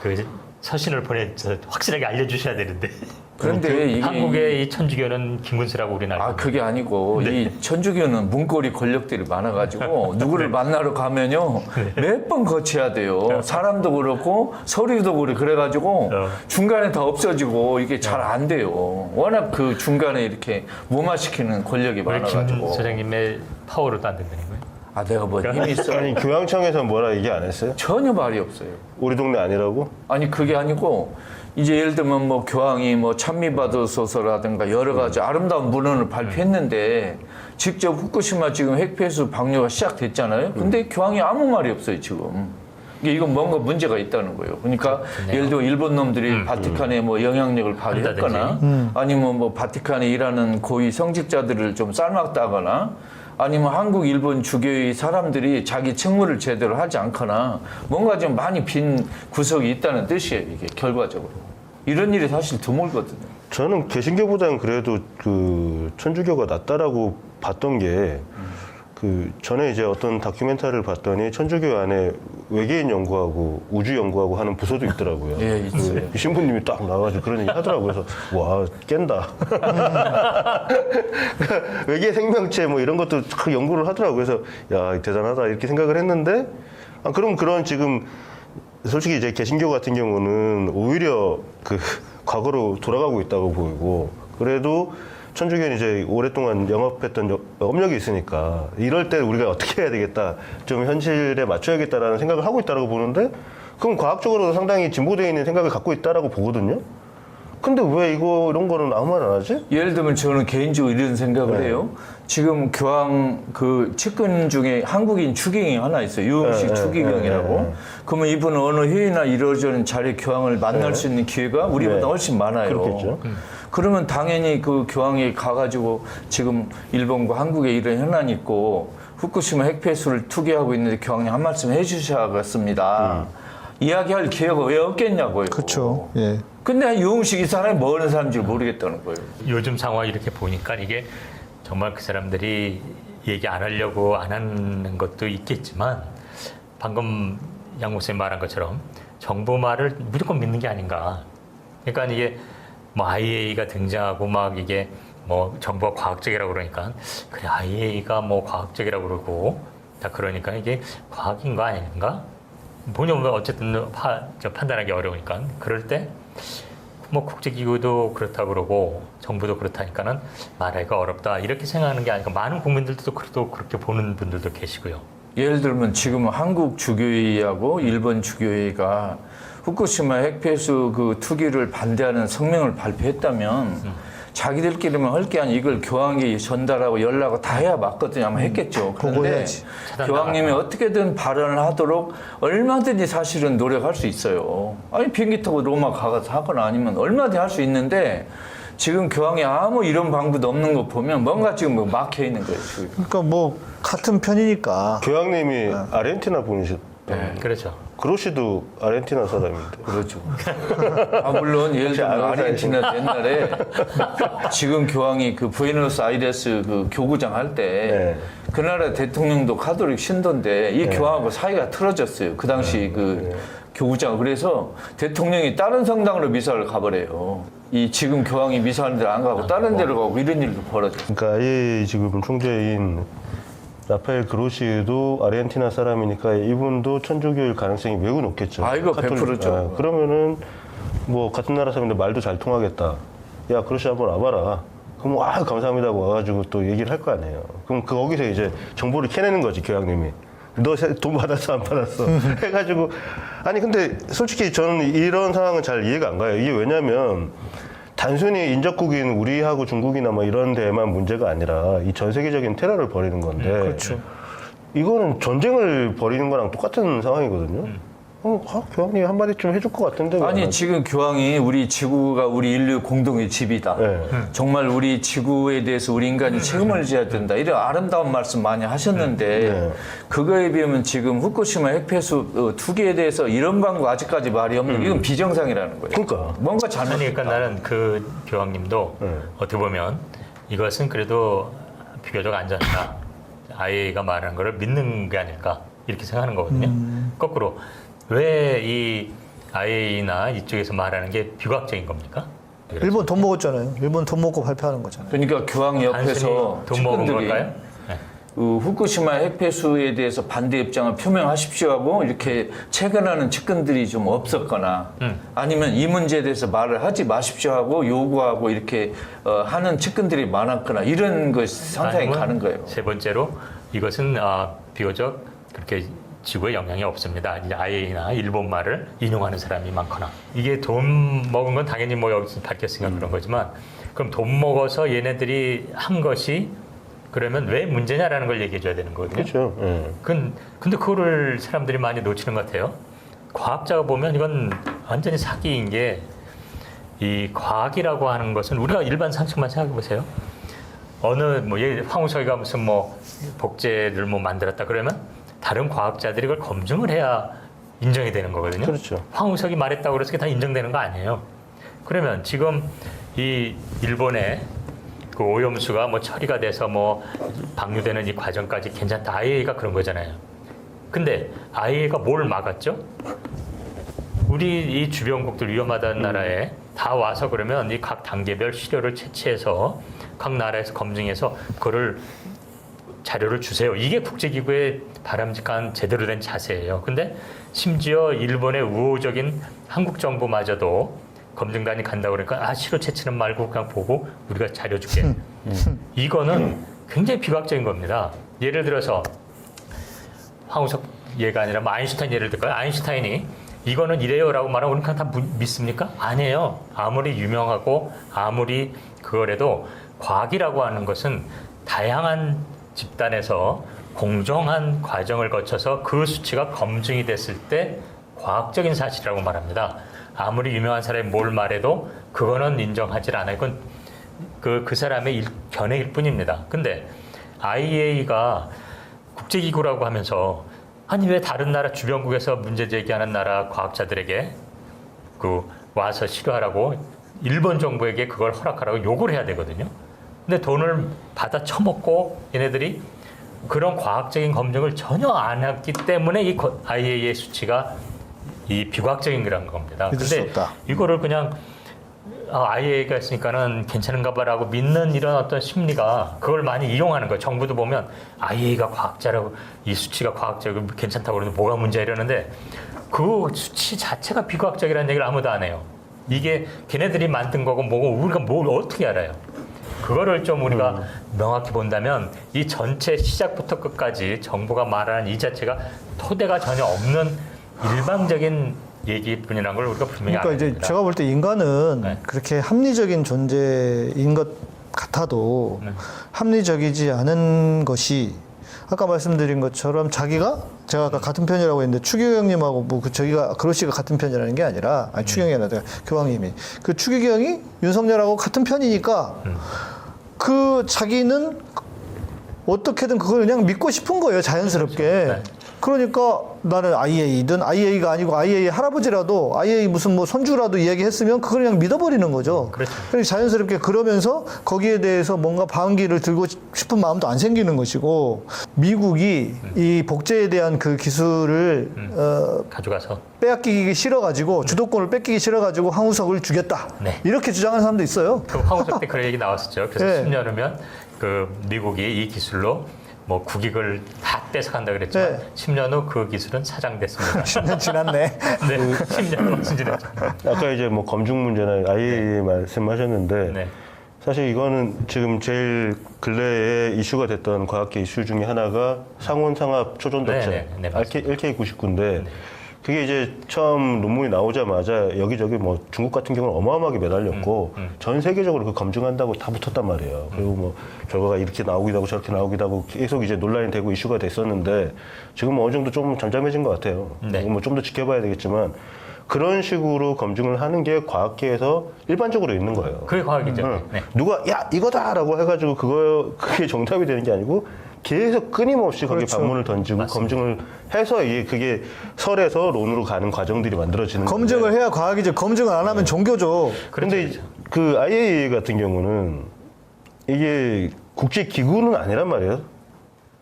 그 서신을 보내서 확실하게 알려주셔야 되는데. 그런데 이게 한국의 이 천주교는 김군수라고 우리는 알고. 그게 아니고 이 천주교는 문고리 권력들이 많아가지고 누구를 만나러 가면요 몇 번 거쳐야 돼요. 사람도 그렇고 서류도 그래 그래가지고 중간에 다 없어지고 이게 잘 안 돼요. 워낙 그 중간에 이렇게 무마시키는 권력이 우리 김 많아가지고. 소장님의 파워로도 안 된다는 거예요? 내가 뭐 힘이 있어? 아니 교황청에서 뭐라 얘기 안 했어요? 전혀 말이 없어요. 우리 동네 아니라고? 아니 그게 아니고 이제 예를 들면 뭐 교황이 뭐 찬미받으소서라든가 여러 가지 아름다운 문헌을 발표했는데 직접 후쿠시마 지금 핵폐수 방류가 시작됐잖아요. 근데 교황이 아무 말이 없어요 지금. 이건 뭔가 문제가 있다는 거예요. 그러니까 예를 들어 일본 놈들이 바티칸에 뭐 영향력을 발휘했거나 아니면 뭐 바티칸에 일하는 고위 성직자들을 좀 삶았다거나 아니면 한국, 일본 주교의 사람들이 자기 책무를 제대로 하지 않거나 뭔가 좀 많이 빈 구석이 있다는 뜻이에요, 이게 결과적으로. 이런 일이 사실 드물거든요. 저는 개신교보다는 그래도 그 천주교가 낫다라고 봤던 게 그 전에 이제 어떤 다큐멘터리를 봤더니 천주교 안에 외계인 연구하고 우주 연구하고 하는 부서도 있더라고요. 예, 있어요. 그 신부님이 딱 나와가지고 그런 얘기 하더라고요. 그래서 와 깬다. 외계 생명체 뭐 이런 것도 연구를 하더라고요. 그래서 야 대단하다 이렇게 생각을 했는데 그럼 그런 지금 솔직히 이제 개신교 같은 경우는 오히려 그 과거로 돌아가고 있다고 보이고 그래도 천주교는 이제 오랫동안 영업했던 업력이 있으니까 이럴 때 우리가 어떻게 해야 되겠다, 좀 현실에 맞춰야겠다라는 생각을 하고 있다라고 보는데 그럼 과학적으로도 상당히 진보되어 있는 생각을 갖고 있다라고 보거든요. 근데 왜 이런 거는 아무 말 안 하지? 예를 들면 저는 개인적으로 이런 생각을 해요. 지금 교황 그 측근 중에 한국인 추기경이 하나 있어요. 유흥식 추기경이라고. 그러면 이분은 어느 회의나 이러저런 자리 교황을 만날 수 있는 기회가 우리보다 훨씬 많아요. 그렇겠죠. 그러면 당연히 그 교황이 가가지고 지금 일본과 한국에 이런 현안이 있고 후쿠시마 핵폐수를 투기하고 있는데 교황님 한 말씀 해주셔야겠습니다. 이야기할 기회가 왜 없겠냐고요. 그렇죠. 예. 근데 유흥식 이 사람이 뭐 하는 사람인지 모르겠다는 거예요. 요즘 상황 이렇게 보니까 이게 정말 그 사람들이 얘기 안 하려고 안 하는 것도 있겠지만 방금 양 목사님 말한 것처럼 정부 말을 무조건 믿는 게 아닌가. 그러니까 이게 뭐 IAEA가 등장하고 막 이게 뭐 정부가 과학적이라고 그러니까 그래 IAEA가 뭐 과학적이라고 그러고 다 그러니까 이게 과학인가 아닌가? 본인은 어쨌든 판단하기 어려우니까 그럴 때 뭐 국제기구도 그렇다 그러고 정부도 그렇다니까는 말하기가 어렵다 이렇게 생각하는 게 아니고 많은 국민들도 그렇게 보는 분들도 계시고요. 예를 들면 지금 한국 주교회하고 일본 주교회가 후쿠시마 핵폐수 그 투기를 반대하는 성명을 발표했다면 자기들끼리만 할 게 아니라 이걸 교황에게 전달하고 연락을 다 해야 맞거든요. 아마 했겠죠. 그런데 보고해야지. 교황님이 어떻게든 발언을 하도록 얼마든지 사실은 노력할 수 있어요. 아니 비행기 타고 로마 가서 하거나 아니면 얼마든지 할 수 있는데 지금 교황이 아무 이런 방법도 없는 거 보면 뭔가 지금 뭐 막혀 있는 거예요. 지금. 그러니까 뭐 같은 편이니까. 교황님이 아르헨티나 분이셨. 네, 그렇죠. 그로시도 아르헨티나 사람인데. 그렇죠. 물론 예를 들면 아르헨티나 옛날에 지금 교황이 그 부에노스 아이레스 그 교구장 할 때 그 나라 대통령도 가톨릭 신도인데 이 교황하고 사이가 틀어졌어요. 그 당시 그 교구장. 그래서 대통령이 다른 성당으로 미사를 가버려요. 이 지금 교황이 미사하는 데를 안 가고 다른 데로 가고 이런 일도 벌어져요. 그러니까 아예 지금 총재인 라파엘 그로시도 아르헨티나 사람이니까 이분도 천주교일 가능성이 매우 높겠죠. 이거 100%죠. 그러면은 뭐 같은 나라 사람인데 말도 잘 통하겠다. 야 그로시 한번 와봐라. 그럼 감사합니다고 와가지고 또 얘기를 할 거 아니에요. 그럼 거기서 이제 정보를 캐내는 거지 교황님이. 너 돈 받았어 안 받았어 해가지고 아니 근데 솔직히 저는 이런 상황은 잘 이해가 안 가요. 이게 왜냐면 단순히 인접국인 우리하고 중국이나 뭐 이런 데만 문제가 아니라 이 전 세계적인 테러를 벌이는 건데 그렇죠. 이거는 전쟁을 벌이는 거랑 똑같은 상황이거든요. 교황님 한마디 좀 해줄 것 같은데. 왜 아니 안 지금 교황이 우리 지구가 우리 인류 공동의 집이다. 네. 정말 우리 지구에 대해서 우리 인간이 책임을 져야 된다. 이런 아름다운 말씀 많이 하셨는데 네. 그거에 비하면 지금 후쿠시마 핵폐수 투기에 대해서 이런 광고 아직까지 말이 없는 이건 비정상이라는 거예요. 그러니까. 뭔가 아니, 잘못했다. 그러니까 나는 그 교황님도 어떻게 보면 이것은 그래도 비교적 안전하다. IAEA가 말하는 거를 믿는 게 아닐까 이렇게 생각하는 거거든요. 거꾸로 왜 이 IAEA나 이쪽에서 말하는 게 비과학적인 겁니까? 일본 돈 먹었잖아요. 일본 돈 먹고 발표하는 거잖아요. 그러니까 교황 옆에서 단순히 돈 먹은 측근들이 걸까요? 네. 그 후쿠시마 핵폐수에 대해서 반대 입장을 표명하십시오 하고 이렇게 체결하는 측근들이 좀 없었거나 아니면 이 문제에 대해서 말을 하지 마십시오 하고 요구하고 이렇게 하는 측근들이 많았거나 이런 것이 상상이 아니면 가는 거예요. 세 번째로 이것은 비교적 그렇게 지구에 영향이 없습니다. 이제 IAEA나 일본 말을 인용하는 사람이 많거나 이게 돈 먹은 건 당연히 뭐 여기서 밝혔으니까 그런 거지만 그럼 돈 먹어서 얘네들이 한 것이 그러면 왜 문제냐라는 걸 얘기해 줘야 되는 거거든요. 그렇죠. 예. 근데 그거를 사람들이 많이 놓치는 것 같아요. 과학자가 보면 이건 완전히 사기인 게 이 과학이라고 하는 것은 우리가 일반 상식만 생각해 보세요. 어느 뭐 황우석이가 무슨 뭐 복제를 뭐 만들었다 그러면 다른 과학자들이 그걸 검증을 해야 인정이 되는 거거든요. 그렇죠. 황우석이 말했다고 그래서 그게 다 인정되는 거 아니에요. 그러면 지금 이 일본의 그 오염수가 뭐 처리가 돼서 뭐 방류되는 이 과정까지 괜찮다. IAEA가 그런 거잖아요. 근데 IAEA가 뭘 막았죠? 우리 이 주변국들 위험하다는 나라에 다 와서 그러면 이 각 단계별 시료를 채취해서 각 나라에서 검증해서 그거를 자료를 주세요. 이게 국제기구의 바람직한 제대로 된 자세예요. 근데 심지어 일본의 우호적인 한국 정부마저도 검증단이 간다고 그러니까 시료 채취는 말고 그냥 보고 우리가 자료 줄게. 이거는 굉장히 비과학적인 겁니다. 예를 들어서 황우석 예가 아니라 뭐 아인슈타인 예를 들까요? 아인슈타인이 이거는 이래요라고 말하면 우리는 그냥 다 믿습니까? 아니에요. 아무리 유명하고 아무리 그거래도 과학이라고 하는 것은 다양한 집단에서 공정한 과정을 거쳐서 그 수치가 검증이 됐을 때 과학적인 사실이라고 말합니다. 아무리 유명한 사람이 뭘 말해도 그거는 인정하지 않아요. 그건 그 사람의 견해일 뿐입니다. 근데 IAEA가 국제기구라고 하면서 아니 왜 다른 나라 주변국에서 문제 제기하는 나라 과학자들에게 그 와서 실효하라고 일본 정부에게 그걸 허락하라고 요구를 해야 되거든요. 근데 돈을 받아 처먹고 얘네들이 그런 과학적인 검증을 전혀 안 했기 때문에 이 IAEA 수치가 이 비과학적인 거라는 겁니다. 믿을 수 근데 없다. 이거를 그냥 IAEA가 있으니까는 괜찮은가 봐라고 믿는 이런 어떤 심리가 그걸 많이 이용하는 거예요. 정부도 보면 IAEA가 과학자라고 이 수치가 과학적이고 괜찮다고 그러는데 뭐가 문제야 이러는데 그 수치 자체가 비과학적이라는 얘기를 아무도 안 해요. 이게 걔네들이 만든 거고 뭐고 우리가 뭘 어떻게 알아요? 그거를 좀 우리가 명확히 본다면 이 전체 시작부터 끝까지 정부가 말하는 이 자체가 토대가 전혀 없는 일방적인 얘기뿐이라는 걸 우리가 분명히 그러니까 알아야 이제 됩니다. 제가 볼 때 인간은 네. 그렇게 합리적인 존재인 것 같아도 합리적이지 않은 것이 아까 말씀드린 것처럼 제가 아까 같은 편이라고 했는데 추기경님하고 뭐 저기가 그로시가 같은 편이라는 게 아니라 추기경이 아니라 교황님이 그 추기경이 윤석열하고 같은 편이니까 그 자기는 어떻게든 그걸 그냥 믿고 싶은 거예요 자연스럽게. 네. 그러니까 나는 IAEA든 IAEA가 아니고 IAEA 할아버지라도 IAEA 무슨 뭐 손주라도 이야기했으면 그걸 그냥 믿어버리는 거죠. 그렇죠. 그래서 자연스럽게 그러면서 거기에 대해서 뭔가 방귀를 들고 싶은 마음도 안 생기는 것이고 미국이 이 복제에 대한 그 기술을 가져가서 빼앗기기 싫어가지고 주도권을 뺏기기 싫어가지고 황우석을 주겠다. 네. 이렇게 주장하는 사람도 있어요. 그 황우석 때 그런 얘기 나왔었죠. 그래서 네. 10년 후면 그 미국이 이 기술로 뭐 국익을 다 뺏어간다 그랬지만 네. 10년 후 그 기술은 사장됐습니다. 10년 지났네. 네, 10년 후 진지됐죠. 아까 이제 뭐 검증 문제나 IAEA 말씀하셨는데 네. 사실 이거는 지금 제일 근래에 이슈가 됐던 과학계 이슈 중에 하나가 상온상합 초전도체 네, 네, 네, 맞습니다. LK99인데 그게 이제 처음 논문이 나오자마자 여기저기 뭐 중국 같은 경우는 어마어마하게 매달렸고 전 세계적으로 그 검증한다고 다 붙었단 말이에요. 그리고 뭐 결과가 이렇게 나오기도 하고 저렇게 나오기도 하고 계속 이제 논란이 되고 이슈가 됐었는데 지금 어느 정도 좀 잠잠해진 것 같아요. 네. 뭐 좀 더 지켜봐야 되겠지만 그런 식으로 검증을 하는 게 과학계에서 일반적으로 있는 거예요. 그게 과학이죠. 응. 네. 누가 야 이거다라고 해가지고 그게 정답이 되는 게 아니고 계속 끊임없이 거기 그렇죠. 반문을 던지고 맞습니다. 검증을 해서 이게 그게 설에서 론으로 가는 과정들이 만들어지는 검증을 건데. 해야 과학이죠. 검증을 안 하면 종교죠. 그런데 그 IAEA 같은 경우는 이게 국제 기구는 아니란 말이에요.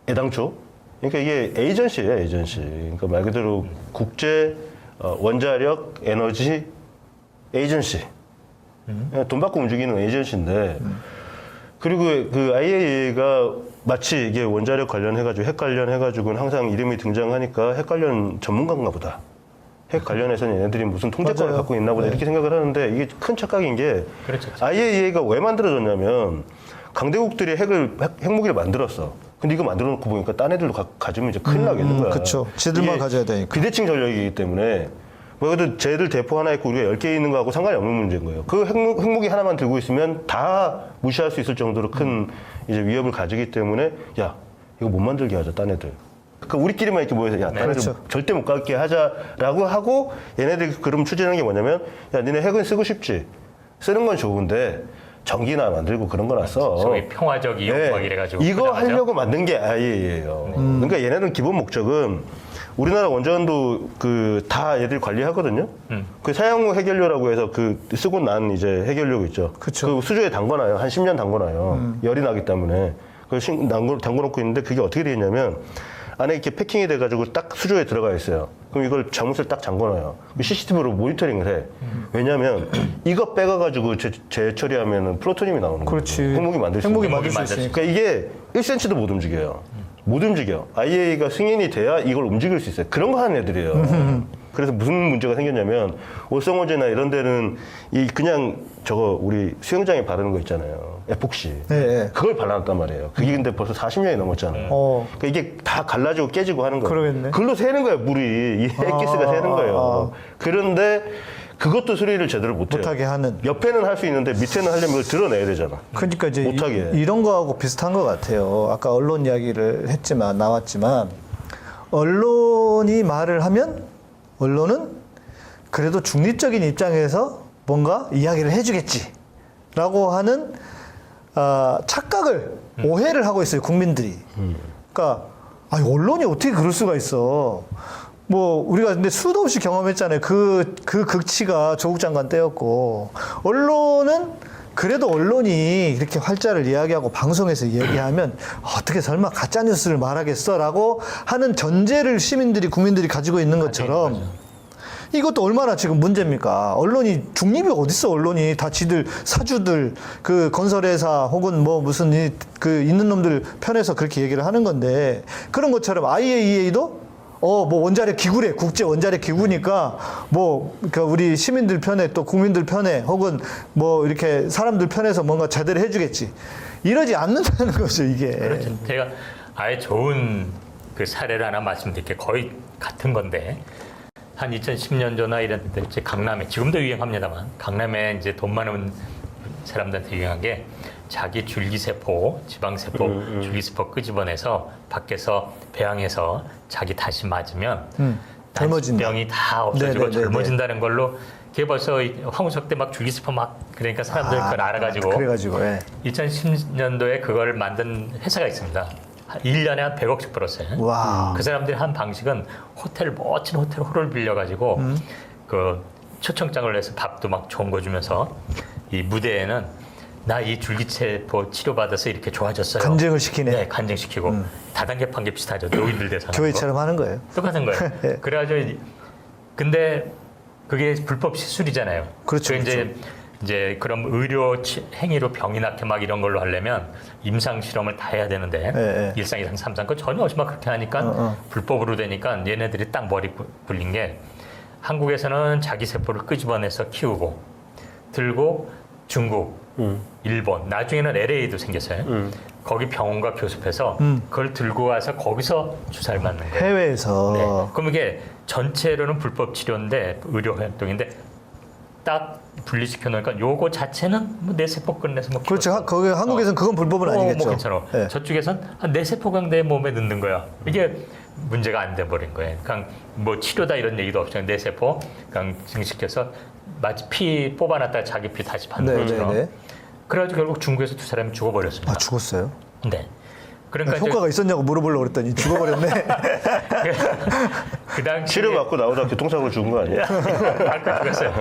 애당초. 그러니까 이게 에이전시예요, 에이전시. 그러니까 말 그대로 국제 원자력 에너지 에이전시. 돈 받고 움직이는 에이전시인데. 그리고 그 IAEA가 마치 이게 원자력 관련해가지고 핵 관련해가지고는 항상 이름이 등장하니까 핵 관련 전문가인가 보다. 핵 관련해서는 얘네들이 무슨 통제권을 맞아요. 갖고 있나 보다 이렇게 생각을 하는데 이게 큰 착각인 게 그렇죠. IAEA가 왜 만들어졌냐면 강대국들이 핵무기를 만들었어. 근데 이거 만들어 놓고 보니까 딴 애들도 가지면 이제 큰일 나겠는 거야. 그쵸. 지들만 이게 가져야 되니까. 비대칭 전력이기 때문에 뭐 그래도 쟤들 대포 하나 있고 우리가 10개 있는 거하고 상관이 없는 문제인 거예요. 그 핵무기 하나만 들고 있으면 다 무시할 수 있을 정도로 큰 이제 위협을 가지기 때문에 야 이거 못 만들게 하자 딴 애들. 그 우리끼리만 이렇게 모여서 야 딴 애들 그렇죠. 절대 못 가게 하자라고 하고 얘네들이 그럼 추진하는 게 뭐냐면 야 니네 핵은 쓰고 싶지. 쓰는 건 좋은데 전기나 만들고 그런 거나 써. 소위 평화적 이용 네. 막 이래가지고 이거 포장하죠? 하려고 만든 게 IAEA예요. 그러니까 얘네는 기본 목적은 우리나라 원전도 그 다 얘들이 관리하거든요. 그 사용후 해결료라고 해서 그 쓰고 난 이제 해결료 있죠. 그쵸. 그 수조에 담궈놔요. 한 10년 담궈놔요. 열이 나기 때문에. 그걸 담궈놓고 있는데 그게 어떻게 되어 있냐면 안에 이렇게 패킹이 돼가지고 딱 수조에 들어가 있어요. 그럼 이걸 자물쇠를 딱 잠궈놔요. CCTV로 모니터링을 해. 왜냐면 이거 빼가가지고 재처리하면 플루토늄이 나오는 거예요. 그렇지. 핵무기 만들 수 핵무기 있는 만들 수 만들 수 있으니까. 그러니까 이게 1cm도 못 움직여요. 못 움직여. IAEA가 승인이 돼야 이걸 움직일 수 있어요. 그런 거 하는 애들이에요. 그래서 무슨 문제가 생겼냐면 월성호제나 이런 데는 이 그냥 저거 우리 수영장에 바르는 거 있잖아요. 에폭시. 네. 그걸 발라놨단 말이에요. 그게 근데 벌써 40년이 넘었잖아요. 그러니까 이게 다 갈라지고 깨지고 하는 거예요. 그러겠네. 그걸로 새는 거예요. 물이. 이 핵기스가 새는 거예요. 그런데 그것도 수리를 제대로 못해요. 못하게 하는. 옆에는 할 수 있는데 밑에는 하려면 이걸 드러내야 되잖아. 그러니까 이제 못하게. 이런 거하고 비슷한 것 같아요. 아까 언론 이야기를 나왔지만 언론이 말을 하면 언론은 그래도 중립적인 입장에서 뭔가 이야기를 해주겠지라고 하는 착각을 오해를 하고 있어요 국민들이. 그러니까 아니, 언론이 어떻게 그럴 수가 있어. 뭐 우리가 근데 수도 없이 경험했잖아요. 그 극치가 조국 장관 때였고 언론은 그래도 언론이 이렇게 활자를 이야기하고 방송에서 이야기하면 어떻게 설마 가짜 뉴스를 말하겠어라고 하는 전제를 시민들이 국민들이 가지고 있는 것처럼 이것도 얼마나 지금 문제입니까? 언론이 중립이 어딨어? 언론이 다 지들 사주들 그 건설회사 혹은 뭐 무슨 그 있는 놈들 편에서 그렇게 얘기를 하는 건데 그런 것처럼 IAEA도 뭐 원자력 기구래. 국제 원자력 기구니까 뭐 그러니까 우리 시민들 편에 또 국민들 편에 혹은 뭐 이렇게 사람들 편에서 뭔가 제대로 해주겠지. 이러지 않는다는 거죠 이게. 그렇죠. 제가 아예 좋은 그 사례를 하나 말씀드릴게요. 거의 같은 건데 한 2010년도나 이런 때 이제 강남에 지금도 유행합니다만 강남에 이제 돈 많은 사람들한테 유행한 게 자기 줄기세포, 지방세포, 줄기세포 끄집어내서 밖에서 배양해서 자기 다시 맞으면 젊어진다. 병이 다 없어지고 네네네네. 젊어진다는 걸로 그게 벌써 황우석 때 막 줄기세포 막 그러니까 사람들 그걸 알아가지고 그래가지고 2010년도에 그걸 만든 회사가 있습니다. 1년에 한 100억씩 벌었어요. 와. 그 사람들이 한 방식은 멋진 호텔 홀을 빌려가지고 그 초청장을 내서 밥도 막 좋은 거 주면서 이 무대에는 나 이 줄기세포 치료받아서 이렇게 좋아졌어요. 간증을 시키네. 네, 간증시키고 다단계 판결 비슷하죠. 노인들 대상. 교회처럼 하는 거예요. 똑같은 거예요. 네. 그래가지고 근데 그게 불법 시술이잖아요. 그렇죠, 이제 그럼 의료 행위로 병이 낫게 막 이런 걸로 하려면 임상 실험을 다 해야 되는데 네. 1상, 2상, 3상 그 전혀 없이 막 그렇게 하니까 불법으로 되니까 얘네들이 딱 머리 굴린 게 한국에서는 자기 세포를 끄집어내서 키우고 들고 중국, 일본, 나중에는 LA도 생겼어요. 거기 병원과 교습해서 그걸 들고 와서 거기서 주사를 맞는 거예요. 해외에서. 네. 그럼 이게 전체로는 불법 치료인데 의료 활동인데 딱 분리시켜 놓으니까 요거 자체는 뭐 뇌세포 끝내서 뭐 그렇죠. 거기 한국에서는 그건 불법은 아니겠죠. 뭐 괜찮아. 네. 저쪽에선 뇌세포가 내 몸에 넣는 거야. 이게 문제가 안 돼 버린 거예요. 그냥 뭐 치료다 이런 얘기도 없죠. 뇌세포 그냥 증식해서 마치 피 뽑아놨다가 자기 피 다시 받는 것처럼. 네. 그래가지고 결국 중국에서 두 사람이 죽어버렸습니다. 아, 죽었어요? 네. 그러니까 이제 효과가 있었냐고 물어보려고 그랬더니 죽어버렸네. 그 당시 치료받고 나오다 교통사고로 죽은 거 아니에요? 아까 죽었어요.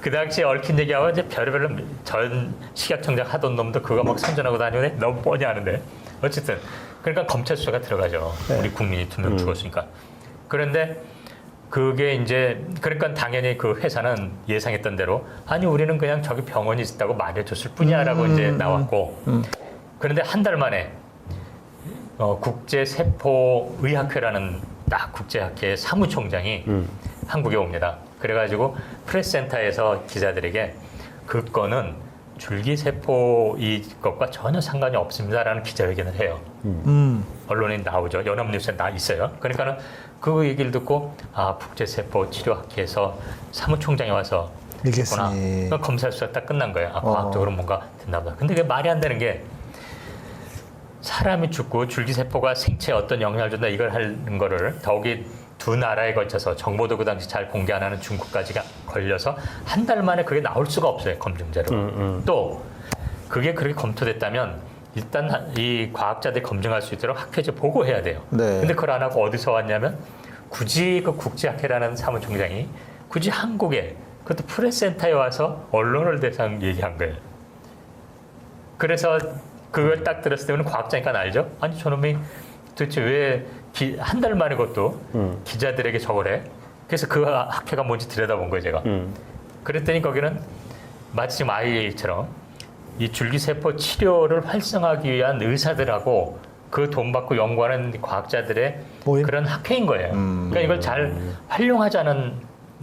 그 당시에 얽힌 얘기하고 이제 별의별로 전 식약청장 하던 놈도 그거 막 선전하고 다니네 너무 뻔히 아는데 어쨌든 그러니까 검찰 수사가 들어가죠. 우리 국민이 2명 죽었으니까. 그런데 그게 이제 그러니까 당연히 그 회사는 예상했던 대로 아니 우리는 그냥 저기 병원이 있다고 말해줬을 뿐이야라고 이제 나왔고 그런데 한 달 만에 국제세포의학회라는 딱 국제학회 사무총장이 한국에 옵니다. 그래가지고 프레스센터에서 기자들에게 그 건은 줄기세포 이것과 전혀 상관이 없습니다라는 기자회견을 해요. 언론에 나오죠. 연합뉴스에 나 있어요. 그러니까는 그 얘기를 듣고 아 국제세포 치료학회에서 사무총장이 와서 얘기했으니. 그러니까 검사 수사 딱 끝난 거예요. 아, 과학적으로 뭔가 됐나 보다. 근데 그게 말이 안 되는 게 사람이 죽고 줄기세포가 생체에 어떤 영향을 준다 이걸 하는 거를 더욱이 두 나라에 걸쳐서 정보도 그 당시 잘 공개 안 하는 중국까지가 걸려서 한 달 만에 그게 나올 수가 없어요. 검증자로. 또 그게 그렇게 검토됐다면 일단 이 과학자들이 검증할 수 있도록 학회에서 보고해야 돼요. 네. 근데 그걸 안 하고 어디서 왔냐면 굳이 그 국제학회라는 사무총장이 굳이 한국에 그것도 프레스센터에 와서 언론을 대상 얘기한 거예요. 그래서 그걸 딱 들었을 때는 과학자니까 알죠? 아니 저놈이 도대체 왜 한 달 만에 그것도 기자들에게 저걸 해? 그래서 그 학회가 뭔지 들여다본 거예요 제가. 그랬더니 거기는 마치 지금 IAEA처럼 이 줄기세포 치료를 활성화하기 위한 의사들하고 그 돈 받고 연구하는 과학자들의 모임? 그런 학회인 거예요. 그러니까 이걸 잘 활용하자는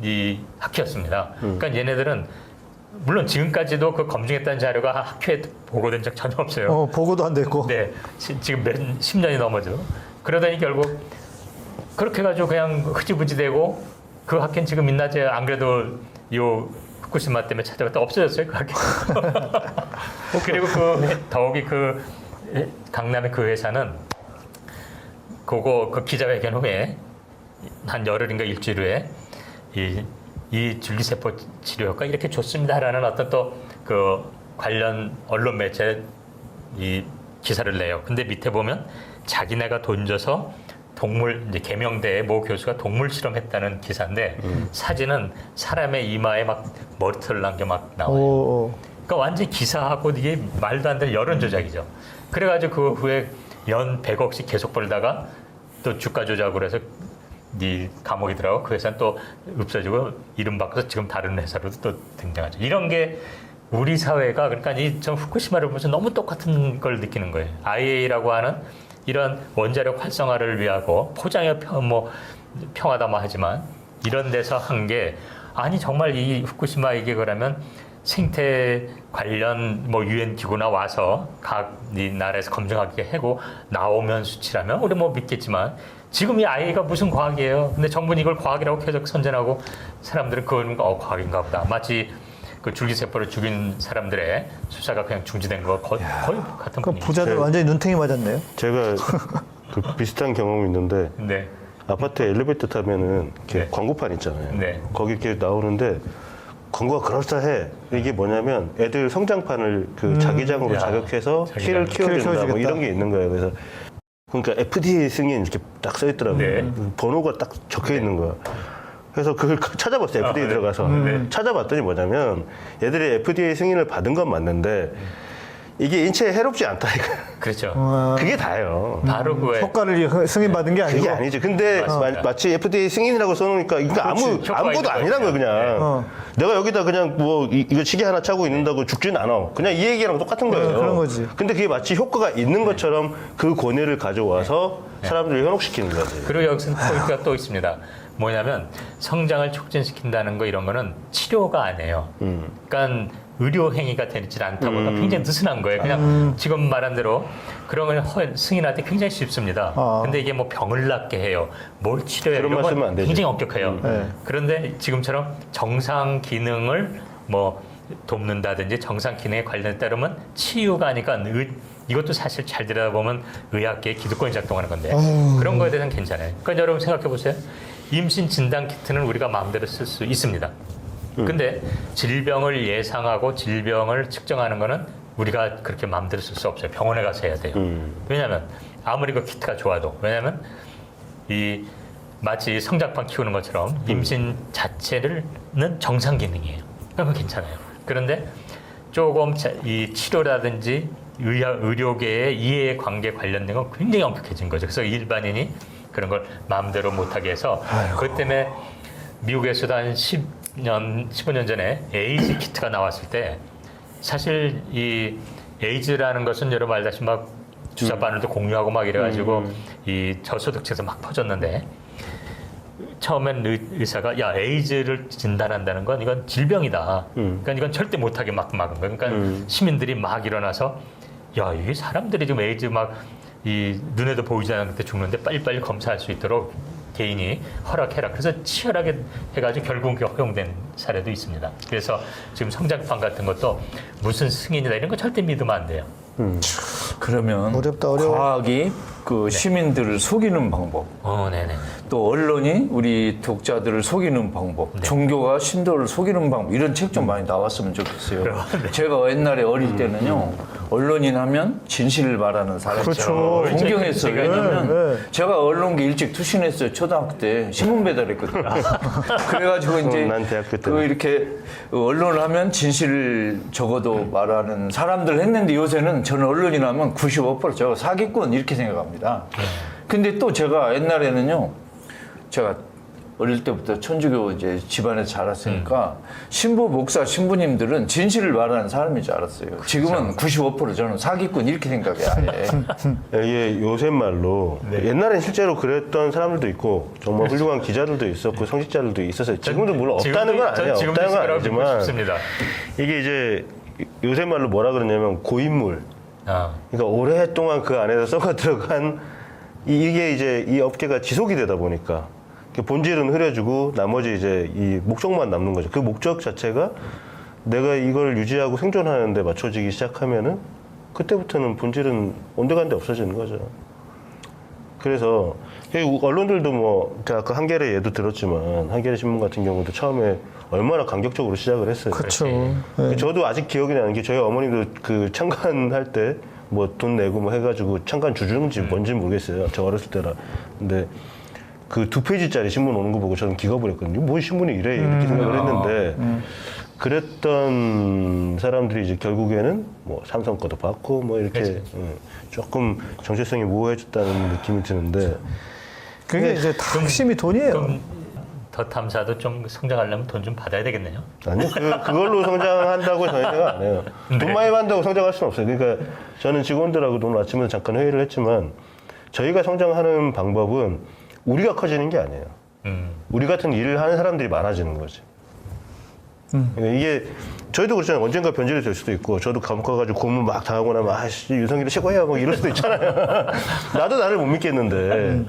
이 학회였습니다. 그러니까 얘네들은 물론 지금까지도 그 검증했다는 자료가 학회에 보고된 적 전혀 없어요. 보고도 안 됐고. 네, 지금 몇 10년이 넘어죠. 그러더니 결국 그렇게 해가지고 그냥 흐지부지 되고 그 학회는 지금 있나제 안 그래도 요 후쿠시마 때문에 찾아봤다 없어졌어요 그 학회. 그리고 더욱이 그 강남의 그 회사는 그 기자회견 후에 한 열흘인가 일주일 후에 이 줄기세포 치료 효과 이렇게 좋습니다라는 어떤 또 그 관련 언론 매체 이 기사를 내요. 근데 밑에 보면 자기네가 돈 줘서 동물 이제 계명대의 모 교수가 동물 실험했다는 기사인데 사진은 사람의 이마에 막 머리털 난 게 막 나와요. 그러니까 완전 기사하고 이게 말도 안 되는 여론 조작이죠. 그래가지고 그 후에 연 100억씩 계속 벌다가 또 주가 조작으로 해서 네 감옥이 들어가고 그 회사는 또 없어지고 이름 바꿔서 지금 다른 회사로도 또 등장하죠. 이런 게 우리 사회가 그러니까 전 후쿠시마를 보면서 너무 똑같은 걸 느끼는 거예요. IAEA라고 하는 이런 원자력 활성화를 위하고 포장의 평화다 하지만 이런 데서 한 게 아니 정말 이 후쿠시마 이게 그러면 생태 관련 유엔 기구나 와서 각 이 나라에서 검증하게 하고 나오면 수치라면 우리 믿겠지만 지금 이 아이가 무슨 과학이에요? 근데 정부는 이걸 과학이라고 계속 선전하고 사람들은 그건 과학인가 보다. 마치 그 줄기세포를 죽인 사람들의 수사가 그냥 중지된 거 거의 같은 그 분위기. 부자들 완전히 눈탱이 맞았네요. 제가 그 비슷한 경험이 있는데 네. 아파트 엘리베이터 타면은 이렇게 네. 광고판 있잖아요. 네. 거기 이렇게 나오는데 광고가 그럴싸해. 이게 뭐냐면 애들 성장판을 그 자기장으로 야, 자극해서 키를 자기장. 키워준다 이런 게 있는 거예요. 그래서 그러니까 FDA 승인 이렇게 딱 써 있더라고요. 네. 번호가 딱 적혀 있는 거야. 그래서 그걸 찾아봤어요. FDA 네. 들어가서. 찾아봤더니 뭐냐면 얘들이 FDA 승인을 받은 건 맞는데 이게 인체에 해롭지 않다. 그렇죠. 그게 다예요. 바로 그거에 효과를 승인받은 게 아니고. 그게 아니죠. 근데 마치 FDA 승인이라고 써놓으니까 그러니까 효과가 아무것도 있는 아니란 거야 그냥. 어. 내가 여기다 그냥 이거 시계 하나 차고 있는다고 죽지는 않아. 그냥 이 얘기랑 똑같은 거예요. 그런 거지. 근데 그게 마치 효과가 있는 것처럼 그 권위를 가져와서 사람들을 현혹시키는 거지. 그리고 여기서 포인트가 또 있습니다. 뭐냐면 성장을 촉진시킨다는 거 이런 거는 치료가 아니에요. 그러니까 의료 행위가 되질 않다 보니까 굉장히 느슨한 거예요. 그냥 지금 말한 대로 그런 걸 승인할 때 굉장히 쉽습니다. 근데 이게 뭐 병을 낫게 해요, 뭘 치료해요, 그런 이런 말 쓰면 안 건 되죠. 굉장히 엄격해요. 네. 그런데 지금처럼 정상 기능을 뭐 돕는다든지 정상 기능에 관련에 따르면 치유가 아니까 이것도 사실 잘 들여다보면 의학계의 기득권이 작동하는 건데 그런 거에 대해서는 괜찮아요. 그러니까 여러분 생각해 보세요. 임신 진단 키트는 우리가 마음대로 쓸 수 있습니다. 근데 질병을 예상하고 질병을 측정하는 거는 우리가 그렇게 마음대로 쓸 수 없어요. 병원에 가서 해야 돼요. 왜냐하면 아무리 그 키트가 좋아도, 왜냐하면 이 마치 성장판 키우는 것처럼 임신 자체는 정상 기능이에요. 그건 괜찮아요. 그런데 조금 이 치료라든지 의료계의 이해 관계 관련된 건 굉장히 엄격해진 거죠. 그래서 일반인이 그런 걸 마음대로 못하게 해서 그것 때문에 미국에서도 한 10년, 15년 전에 에이즈 키트가 나왔을 때 사실 이 에이즈라는 것은 여러분 알다시피 막 주사 바늘도 공유하고 막 이래가지고 이 저소득층에서 막 퍼졌는데 처음엔 의사가 야 에이즈를 진단한다는 건 이건 질병이다. 그러니까 이건 절대 못하게 막 막은 거예요. 그러니까 시민들이 막 일어나서 야 이게 사람들이 지금 에이즈 막 이 눈에도 보이지 않는데 죽는데 빨리빨리 검사할 수 있도록 개인이 허락해라. 그래서 치열하게 해가지고 결국 허용된 사례도 있습니다. 그래서 지금 성장판 같은 것도 무슨 승인이다 이런 거 절대 믿으면 안 돼요. 그러면 어렵다, 어려워. 과학이 그 시민들을 속이는 방법, 네네. 또 언론이 우리 독자들을 속이는 방법, 종교가 신도를 속이는 방법 이런 책 좀 많이 나왔으면 좋겠어요. 제가 옛날에 어릴 때는요 언론인 하면 진실을 말하는 사람이죠. 그렇죠. 존경했어요. 왜냐면 네. 제가 언론계 일찍 투신했어요. 초등학교 때 신문 배달했거든요. 그래가지고 이제 난 대학교 때. 그 이렇게 언론을 하면 진실을 적어도 말하는 사람들 했는데 요새는 저는 언론인 하면 95% 제가 사기꾼 이렇게 생각합니다. 근데 또 제가 옛날에는요, 제가 어릴 때부터 천주교 이제 집안에서 자랐으니까 신부, 목사, 신부님들은 진실을 말하는 사람인 줄 알았어요. 지금은 95% 저는 사기꾼 이렇게 생각해요. 아예. 이게 요새 말로 옛날엔 실제로 그랬던 사람들도 있고 정말 훌륭한 기자들도 있었고 성직자들도 있었어요. 지금도 물론 없다는 건 아니에요. 없다는 건 아니지만 싶습니다. 이게 이제 요새 말로 뭐라 그러냐면 고인물. 그러니까 오랫동안 그 안에서 썩어 들어간 이게 이제 이 업계가 지속이 되다 보니까 본질은 흐려지고 나머지 이제 이 목적만 남는 거죠. 그 목적 자체가 내가 이걸 유지하고 생존하는 데 맞춰지기 시작하면은 그때부터는 본질은 온데간데 없어지는 거죠. 그래서 언론들도 뭐 아까 한겨레 예도 들었지만 한겨레 신문 같은 경우도 처음에 얼마나 강격적으로 시작을 했어요. 그렇죠. 네. 저도 아직 기억이 나는 게 저희 어머님도 그 창간할 때 뭐 돈 내고 뭐 해가지고 창간 주주인지 뭔지 모르겠어요. 저 어렸을 때라. 근데 그 2페이지짜리 신문 오는 거 보고 저는 기겁을 했거든요. 뭐 신문이 이래 이렇게 생각을 했는데 그랬던 사람들이 이제 결국에는 뭐 삼성 거도 받고 뭐 이렇게 조금 정체성이 모호해졌다는 느낌이 드는데 그게 이제 다 핵심이 돈이에요. 그럼 더 탐사도 좀 성장하려면 돈 좀 받아야 되겠네요. 아니요, 그걸로 성장한다고 저는 생각 안 해요. 돈 많이 받는다고 성장할 수는 없어요. 그러니까 저는 직원들하고도 오늘 아침에 잠깐 회의를 했지만 저희가 성장하는 방법은 우리가 커지는 게 아니에요. 우리 같은 일을 하는 사람들이 많아지는 거지. 그러니까 이게 저희도 그렇잖아요. 언젠가 변질이 될 수도 있고 저도 감옥 가가지고 고문 막 당하고 나면 아씨 유성기를 최고야 뭐 이럴 수도 있잖아요. 나도 나를 못 믿겠는데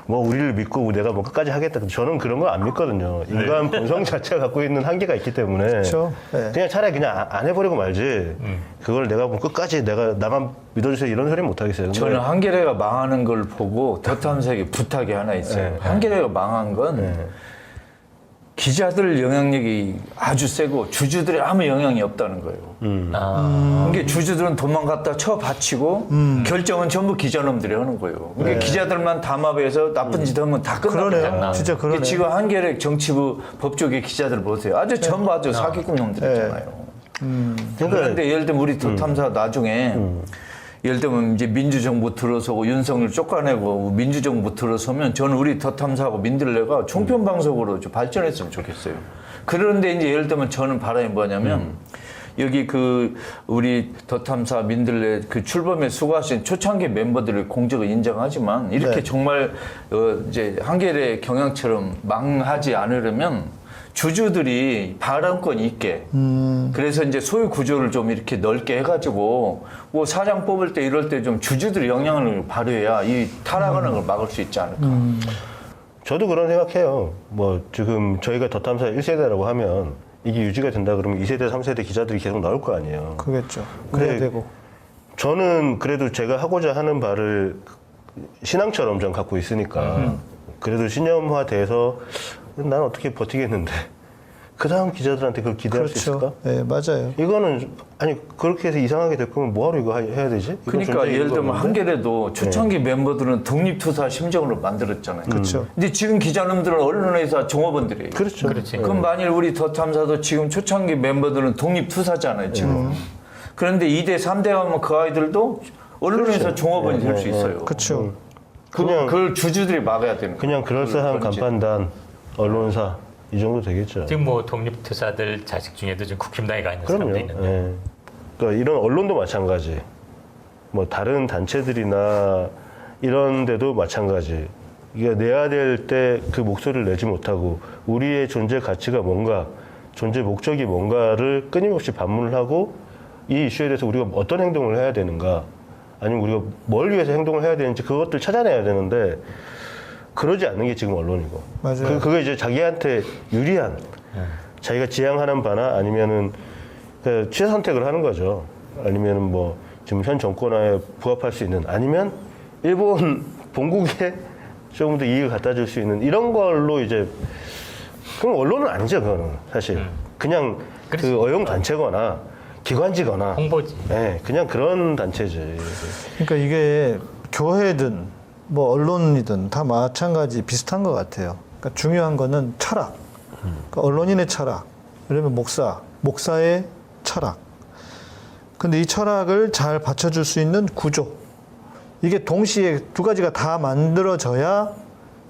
뭐 우리를 믿고 내가 뭐 끝까지 하겠다. 저는 그런 걸 안 믿거든요. 인간 본성 자체가 갖고 있는 한계가 있기 때문에 그렇죠. 네. 그냥 차라리 그냥 안 해버리고 말지. 그걸 내가 뭐 끝까지 나만 믿어주세요 이런 소리 못 하겠어요. 근데 저는 한겨레가 망하는 걸 보고 더 탐색에 부탁이 하나 있어요. 한겨레가 망한 건 기자들 영향력이 아주 세고 주주들이 아무 영향이 없다는 거예요. 그러니까 주주들은 돈만 갖다 쳐바치고 결정은 전부 기자놈들이 하는 거예요. 그러니까 기자들만 담합해서 나쁜 짓 하면 다 끝나거든요. 그러네요. 진짜 그러네. 지금 한겨레 정치부 법조계 기자들 보세요. 아주 전부 아주 사기꾼 놈들이잖아요. 그런데 예를 들면 우리 더 탐사 나중에 예를 들면 이제 민주정부 들어서고 윤석열 쫓아내고 민주정부 들어서면 저는 우리 더 탐사하고 민들레가 총편방송으로 좀 발전했으면 좋겠어요. 그런데 이제 예를 들면 저는 바람이 뭐냐면 여기 그 우리 더 탐사 민들레 그 출범에 수고하신 초창기 멤버들의 공적을 인정하지만 이렇게 정말 이제 한겨레 경향처럼 망하지 않으려면 주주들이 발언권 있게 그래서 이제 소유 구조를 좀 이렇게 넓게 해가지고 뭐 사장 뽑을 때 이럴 때 좀 주주들이 영향을 발휘해야 이 타락하는 걸 막을 수 있지 않을까. 저도 그런 생각해요. 뭐 지금 저희가 더 탐사 1세대라고 하면 이게 유지가 된다 그러면 2세대, 3세대 기자들이 계속 나올 거 아니에요. 그겠죠. 그래야 근데 되고. 저는 그래도 제가 하고자 하는 바를 신앙처럼 좀 갖고 있으니까 그래도 신념화돼서 난 어떻게 버티겠는데 그 다음 기자들한테 그걸 기대할 수 있을까? 네, 맞아요. 이거는 아니 그렇게 해서 이상하게 될 거면 뭐하러 이거 해야 되지? 이거 그러니까 존재 예를 이유가 들면 없는데? 한겨레도 초창기 멤버들은 독립투사 심정으로 만들었잖아요. 그렇죠. 근데 지금 기자님들은 언론회사 종업원들이에요. 그렇죠. 그렇지. 그럼 만일 우리 더 탐사도 지금 초창기 멤버들은 독립투사잖아요, 지금. 그런데 2대, 3대 가면 그 아이들도 언론회사 종업원이 될 수 있어요. 그렇죠. 그냥 그걸 주주들이 막아야 되는 거예요. 그냥 그럴싸한 그런지. 간판단 언론사 이 정도 되겠죠. 지금 뭐 독립투사들 자식 중에도 지금 국힘당에 가 있는 그럼요. 사람도 있는데. 예. 그러니까 이런 언론도 마찬가지. 뭐 다른 단체들이나 이런 데도 마찬가지. 이게 내야 될 때 그 목소리를 내지 못하고 우리의 존재 가치가 뭔가, 존재 목적이 뭔가를 끊임없이 반문을 하고 이 이슈에 대해서 우리가 어떤 행동을 해야 되는가, 아니면 우리가 뭘 위해서 행동을 해야 되는지 그것들 찾아내야 되는데 그러지 않는 게 지금 언론이고. 맞아요. 그거 이제 자기한테 유리한, 자기가 지향하는 바나 아니면은 그 취선택을 하는 거죠. 아니면은 뭐 지금 현 정권에 부합할 수 있는, 아니면 일본 본국에 조금 더 이익을 갖다 줄 수 있는 이런 걸로 이제, 그럼 언론은 아니죠, 그거는 사실. 그냥 그렇지. 그 어용 단체거나 기관지거나. 홍보지. 네, 그냥 그런 단체지. 그러니까 이게 교회든 뭐 언론이든 다 마찬가지 비슷한 것 같아요. 그러니까 중요한 거는 철학. 그러니까 언론인의 철학. 그러면 목사의 철학. 근데 이 철학을 잘 받쳐줄 수 있는 구조. 이게 동시에 두 가지가 다 만들어져야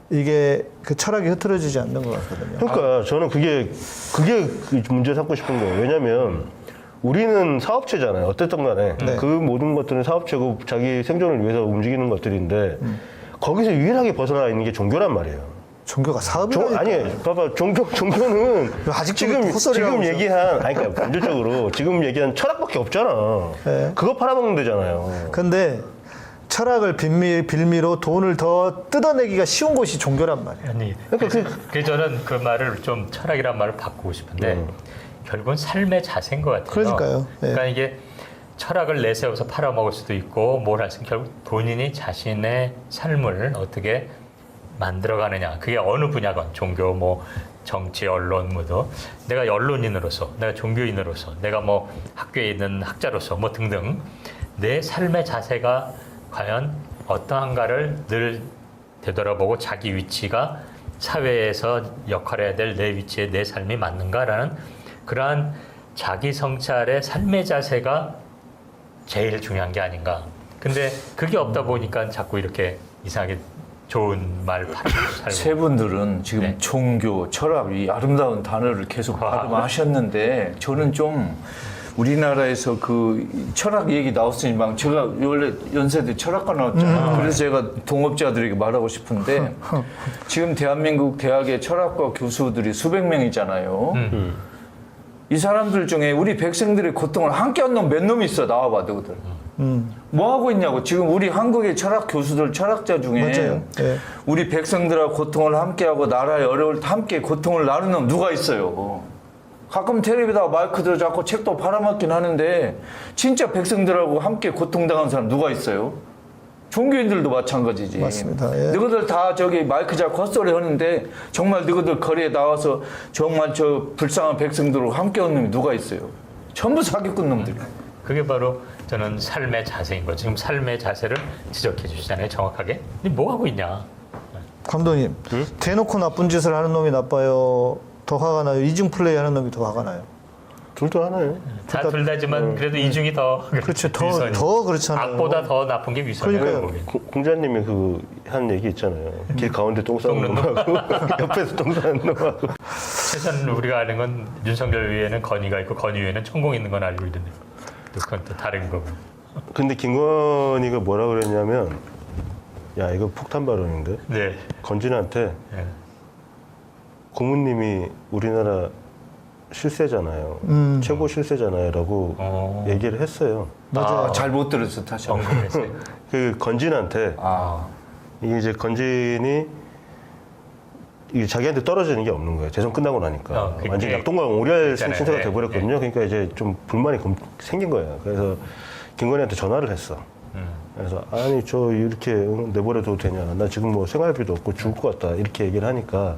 이게 그 철학이 흐트러지지 않는 것 같거든요. 그러니까 저는 그게 그 문제 삼고 싶은 거예요. 왜냐면 우리는 사업체잖아요. 어쨌든 간에. 네. 그 모든 것들은 사업체고 자기 생존을 위해서 움직이는 것들인데 거기서 유일하게 벗어나 있는 게 종교란 말이에요. 종교가 사업이라니까. 아니, 봐봐. 종교는 아직도 지금 헛소리라고 그러죠. 얘기한, 아니, 그러니까 본질적으로 지금 얘기한 철학밖에 없잖아. 네. 그거 팔아먹는 데잖아요. 근데 철학을 빌미로 돈을 더 뜯어내기가 쉬운 곳이 종교란 말이에요. 아니, 그래서 저는 그 말을 좀 철학이란 말을 바꾸고 싶은데 결국은 삶의 자세인 것 같아요. 그러니까요. 예. 그러니까 이게 철학을 내세워서 팔아먹을 수도 있고 뭘 할 수, 결국 본인이 자신의 삶을 어떻게 만들어가느냐. 그게 어느 분야건 종교, 뭐 정치, 언론, 뭐도 내가 언론인으로서, 내가 종교인으로서, 내가 뭐 학교에 있는 학자로서 뭐 등등 내 삶의 자세가 과연 어떠한가를 늘 되돌아보고 자기 위치가 사회에서 역할해야 될 내 위치에 내 삶이 맞는가라는 그러한 자기 성찰의 삶의 자세가 제일 중요한 게 아닌가. 근데 그게 없다 보니까 자꾸 이렇게 이상하게 좋은 말 팔고 살고. 세 분들은 지금 네. 종교, 철학, 이 아름다운 단어를 계속 발음하셨는데 저는 좀 우리나라에서 그 철학 얘기 나왔으니 막 제가 원래 연세대 철학과 나왔잖아요. 그래서 제가 동업자들에게 말하고 싶은데 지금 대한민국 대학의 철학과 교수들이 수백 명이잖아요. 이 사람들 중에 우리 백성들의 고통을 함께 한 놈 몇 놈 있어. 나와봐, 너희들. 뭐 하고 있냐고. 지금 우리 한국의 철학 교수들, 철학자 중에 맞아요. 예. 우리 백성들하고 고통을 함께하고 나라의 어려울 때 함께 고통을 나누는 놈 누가 있어요. 가끔 텔레비에다가 마이크 들어잡고 책도 팔아먹긴 하는데 진짜 백성들하고 함께 고통당한 사람 누가 있어요? 종교인들도 마찬가지지. 맞습니다. 예. 너희들 다 저기 마이크 잡고 헛소리 하는데 정말 너희들 거리에 나와서 정말 저 불쌍한 백성들하고 함께 온 놈이 누가 있어요? 전부 사기꾼 놈들. 그게 바로 저는 삶의 자세인 거죠. 지금 삶의 자세를 지적해 주시잖아요. 정확하게. 근데 뭐 하고 있냐. 감독님, 대놓고 나쁜 짓을 하는 놈이 나빠요? 더 화가 나요? 이중 플레이 하는 놈이 더 화가 나요? 둘 다 하나요? 다 둘 다지만 그래도 이중이 더 그렇죠. 위선이. 더 그렇잖아요. 악보다 더 나쁜 게 위선이에요. 그러니까요. 보기엔. 공자님이 그 한 얘기 있잖아요. 길 가운데 똥 싸는 놈하고 옆에서 똥 싸는 놈하고. 최소한 우리가 아는 건 윤석열 위에는 건의가 있고 건의 위에는 천공 있는 건 알고 있는데 그건 또 다른 거고. 근데 김건희가 뭐라 그랬냐면, 야 이거 폭탄 발언인데 네. 건진한테 네. 고모님이 우리나라 실세잖아요. 최고 실세잖아요라고 얘기를 했어요. 맞아요. 잘 못 들어서 다시 한번. 언급했어요. 그 건진한테 이게 이제 건진이 이게 자기한테 떨어지는 게 없는 거예요. 대선 끝나고 나니까 그게 완전 약동강 오리알 있잖아요. 신세가 네. 돼버렸거든요. 그러니까 이제 좀 불만이 생긴 거예요. 그래서 김건희한테 전화를 했어. 그래서 아니 저 이렇게 내버려둬도 되냐? 나 지금 뭐 생활비도 없고 죽을 것 같다 이렇게 얘기를 하니까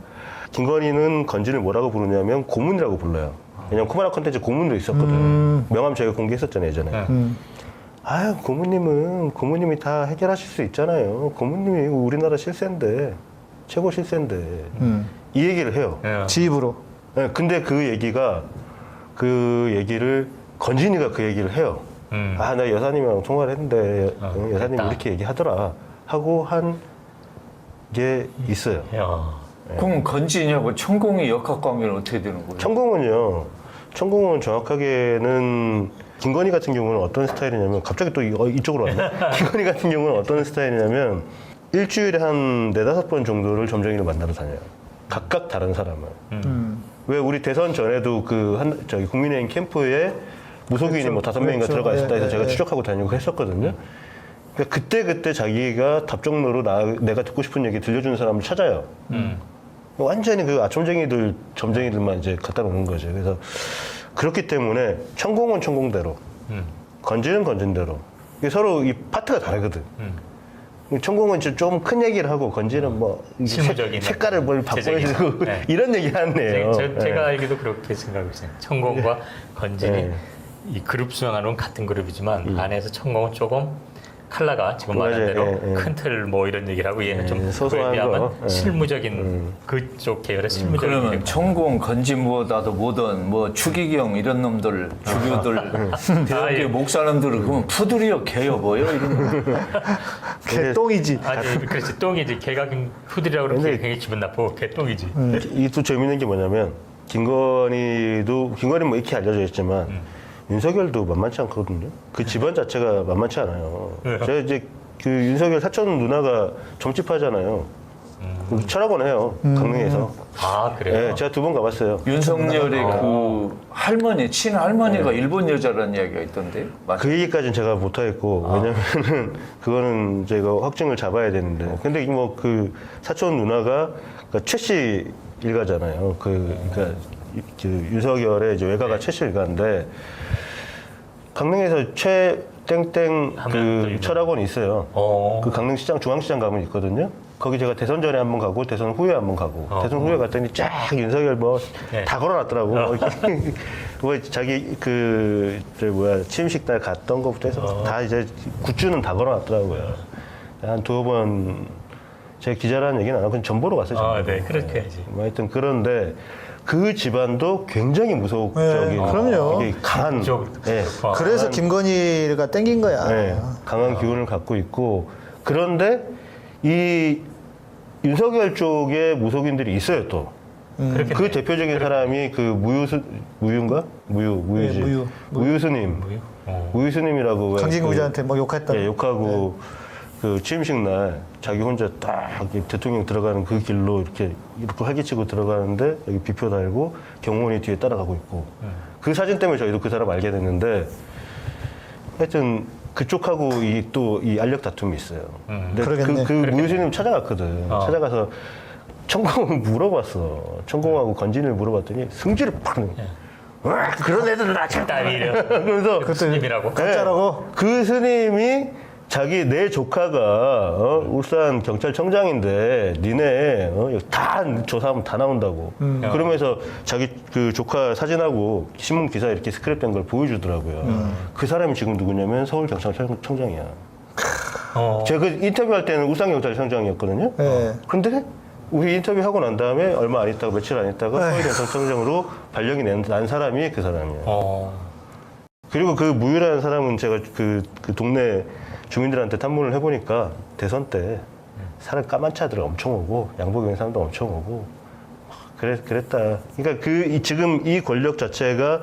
김건희는 건진을 뭐라고 부르냐면 고문이라고 불러요. 왜냐면 코바나 컨텐츠 고문도 있었거든. 명함 저희가 공개했었잖아요 예전에. 아 고모님이 다 해결하실 수 있잖아요. 고모님이 우리나라 실세인데 최고 실세인데 이 얘기를 해요. 지 입으로. 네, 근데 그 얘기를 건진이가 그 얘기를 해요. 아 나 여사님이랑 통화를 했는데 여사님이 됐다. 이렇게 얘기하더라 하고 한 게 있어요. 그럼 건진이하고 천공이 역학관계는 어떻게 되는 거예요? 천공은 정확하게는 김건희 같은 경우는 어떤 스타일이냐면 갑자기 또 이쪽으로 왔네. 김건희 같은 경우는 어떤 스타일이냐면 일주일에 한 4-5번 정도를 점쟁이를 만나러 다녀요. 각각 다른 사람을. 왜 우리 대선 전에도 저기 국민의힘 캠프에 무속인이 뭐 5명인가 들어가 있었다 해서 제가 추적하고 다니고 했었거든요. 그러니까 그때 자기가 답정너로 내가 듣고 싶은 얘기 들려주는 사람을 찾아요. 완전히 그 아첨쟁이들, 점쟁이들만 이제 갖다 놓는 거죠. 그래서 그렇기 때문에 천공은 천공대로, 건진은 건진대로. 이게 서로 이 파트가 다르거든. 천공은 좀 큰 얘기를 하고 건진은 뭐 실무적인 색깔을 뭘 바꿔주고 네. 이런 얘기 하네요. 제가 알기도 그렇게 생각하고 있어요. 천공과 건진이 이 그룹 수행하는 같은 그룹이지만 안에서 천공은 조금 컬러가 지금 말한 맞아요. 대로 예, 예. 큰 틀 뭐 이런 얘기를 하고 얘는 좀 소소한 그거에 비하면 거. 예. 실무적인 그쪽 계열의 실무적인 그러면 얘기가 천공, 건진보다도 뭐든 뭐 추기경 이런 놈들, 주교들, 대학교 예. 목사님들은 그러면 푸들이요, 개요, 뭐요 이런 거. 개똥이지. 아니 그렇지 똥이지. 걔가 후들이라고 그러면 근데- 굉장히 기분 나쁘고 걔 똥이지. 이게 또 재밌는 게 뭐냐면 김건희 뭐 익히 알려져 있지만 윤석열도 만만치 않거든요. 그 집안 자체가 만만치 않아요. 제가 이제 그 윤석열 사촌 누나가 점집하잖아요. 철학원 해요. 강릉에서. 아 그래요? 네, 제가 2번 가봤어요. 윤석열의 그 할머니, 친할머니가 일본 여자라는 이야기가 있던데. 맞죠? 그 얘기까지는 제가 못하겠고 왜냐면은 그거는 저희가 확증을 잡아야 되는데 근데 뭐 그 사촌 누나가 최씨 일가잖아요. 그러니까 그 윤석열의 이제 외가가 최씨 일가인데 강릉에서 최땡땡 하면 또 그 유명. 철학원이 있어요. 그 강릉시장 중앙시장 가면 있거든요. 거기 제가 대선 전에 한번 가고 대선 후에 한번 가고 대선 후에 갔더니 쫙 윤석열 뭐 다 네. 걸어놨더라고. 뭐 자기 취임식 날 갔던 것부터 해서 다 이제 굿즈는 다 걸어놨더라고요. 한 2번 제가 기자라는 얘기는 안 하고 그냥 전보러 갔어요. 전보러. 네, 그렇게 해야지. 뭐 하여튼 그런데 그 집안도 굉장히 무속적인 그럼요. 이게 강한 그래서 김건희가 땡긴 거야. 강한 기운을 갖고 있고 그런데 이 윤석열 쪽에 무속인들이 있어요 또. 그 대표적인 사람이 그 무유스님. 무유스님이라고 왜 강진구 그- 기자한테 뭐 욕했다. 예, 욕하고 그 취임식 날 자기 혼자 딱 이렇게 대통령 들어가는 그 길로 이렇게 활기치고 들어가는데 여기 비표 달고 경호원이 뒤에 따라가고 있고 그 사진 때문에 저희도 그 사람 알게 됐는데 하여튼 그쪽하고 또 이 알력 다툼이 있어요. 근데 그러겠네. 그 무유스님 찾아갔거든. 찾아가서 천공을 물어봤어. 천공하고 건진을 물어봤더니 승질을 팍. 와, 그런 애들은 나 딸이래요. 그래서 스님이라고. 가짜라고? 그 스님이 내 조카가 울산 경찰청장인데 니네 다 조사하면 다 나온다고 그러면서 자기 그 조카 사진하고 신문 기사 이렇게 스크랩된 걸 보여주더라고요. 그 사람이 지금 누구냐면 서울 경찰청장이야. 제가 그 인터뷰할 때는 울산 경찰청장이었거든요. 네. 근데 우리 인터뷰하고 난 다음에 얼마 안 있다가 며칠 안 있다가 서울 경찰청장으로 발령이 난 사람이 그 사람이에요. 그리고 그 무유라는 사람은 제가 그 동네 주민들한테 탐문을 해보니까 대선 때 사람 까만 차들 엄청 오고 양복 입은 사람도 엄청 오고 그랬다. 그러니까 지금 이 권력 자체가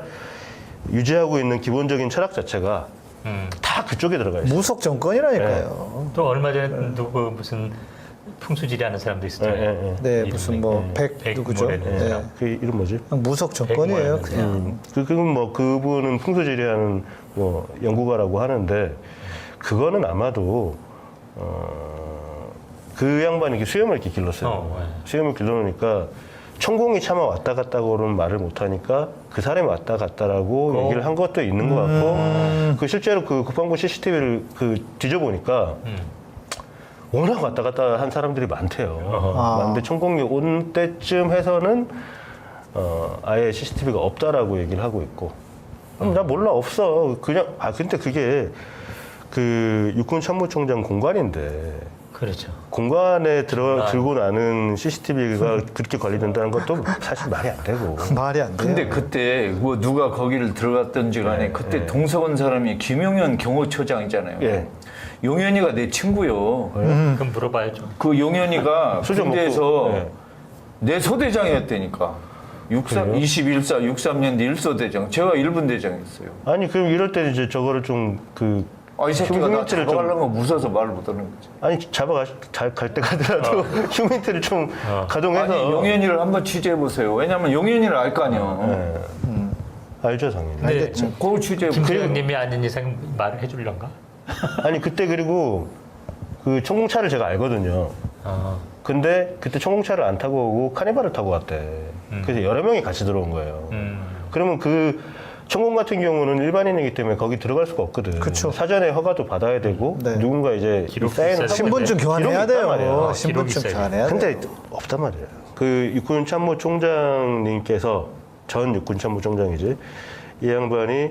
유지하고 있는 기본적인 철학 자체가 다 그쪽에 들어가 있어요. 무속 정권이라니까요. 또 얼마 전에 누구 무슨 풍수지리하는 사람도 있었잖아요. 네, 무슨 뭐 백 누구죠? 뭐라는 네. 사람. 그 이름 뭐지? 무석 정권이에요, 그냥. 그건 뭐 그분은 풍수지리하는 뭐 연구가라고 하는데 그거는 아마도 그 양반이 이렇게 수염을 이렇게 길렀어요. 네. 수염을 길러놓으니까 천공이 차마 왔다 갔다고는 말을 못하니까 그 사람이 왔다 갔다라고 얘기를 한 것도 있는 것 같고 그 실제로 그 국방부 CCTV를 그 뒤져보니까 워낙 왔다 갔다 한 사람들이 많대요. 많은데 천공이 온 때쯤 해서는 아예 CCTV가 없다라고 얘기를 하고 있고 나 몰라 없어 그냥 근데 그게 그 육군 참모총장 공관인데 그렇죠. 공간에 들고 나는 CCTV가 그렇게 관리된다는 것도 사실 말이 안 되고. 말이 안 돼요. 근데 그때 뭐 누가 거기를 들어갔던지 간에 그때 동석원 사람이 김용현 경호처장이잖아요. 예. 용현이가 내 친구요. 그럼 물어봐야죠. 그 용현이가 수저 먹고, 군대에서 예. 내 소대장이었다니까. 21사 63년대 1소대장. 제가 1분 대장이었어요. 아니 그럼 이럴 때 이제 저거를 좀그 이 새끼가 나 휴민트를 잡아가려는 거 무서워서 말을 못하는 거지. 아니 갈 때 가더라도 휴민트를 좀 가동해서. 아니 용현이를 한번 취재해보세요. 왜냐면 용현이를 알 거 아니야. 알죠 당연히. 네. 그걸 취재해보세요. 김수영님이 아닌 이상 말을 해주려는가? 아니 그때 그리고 그 천공차를 제가 알거든요. 근데 그때 천공차를 안 타고 오고 카니발을 타고 왔대. 그래서 여러 명이 같이 들어온 거예요. 그러면 그 천공 같은 경우는 일반인이기 때문에 거기 들어갈 수가 없거든. 그쵸. 사전에 허가도 받아야 되고 네. 누군가 이제 기록이 사인을 있어야 하고 신분증 이제 교환해야 기록이 있단 말이에요. 돼요. 신분증 기록이 교환해야 돼요. 근데 없단 말이에요. 그 육군 참모총장님께서 전 육군 참모총장이지 이 양반이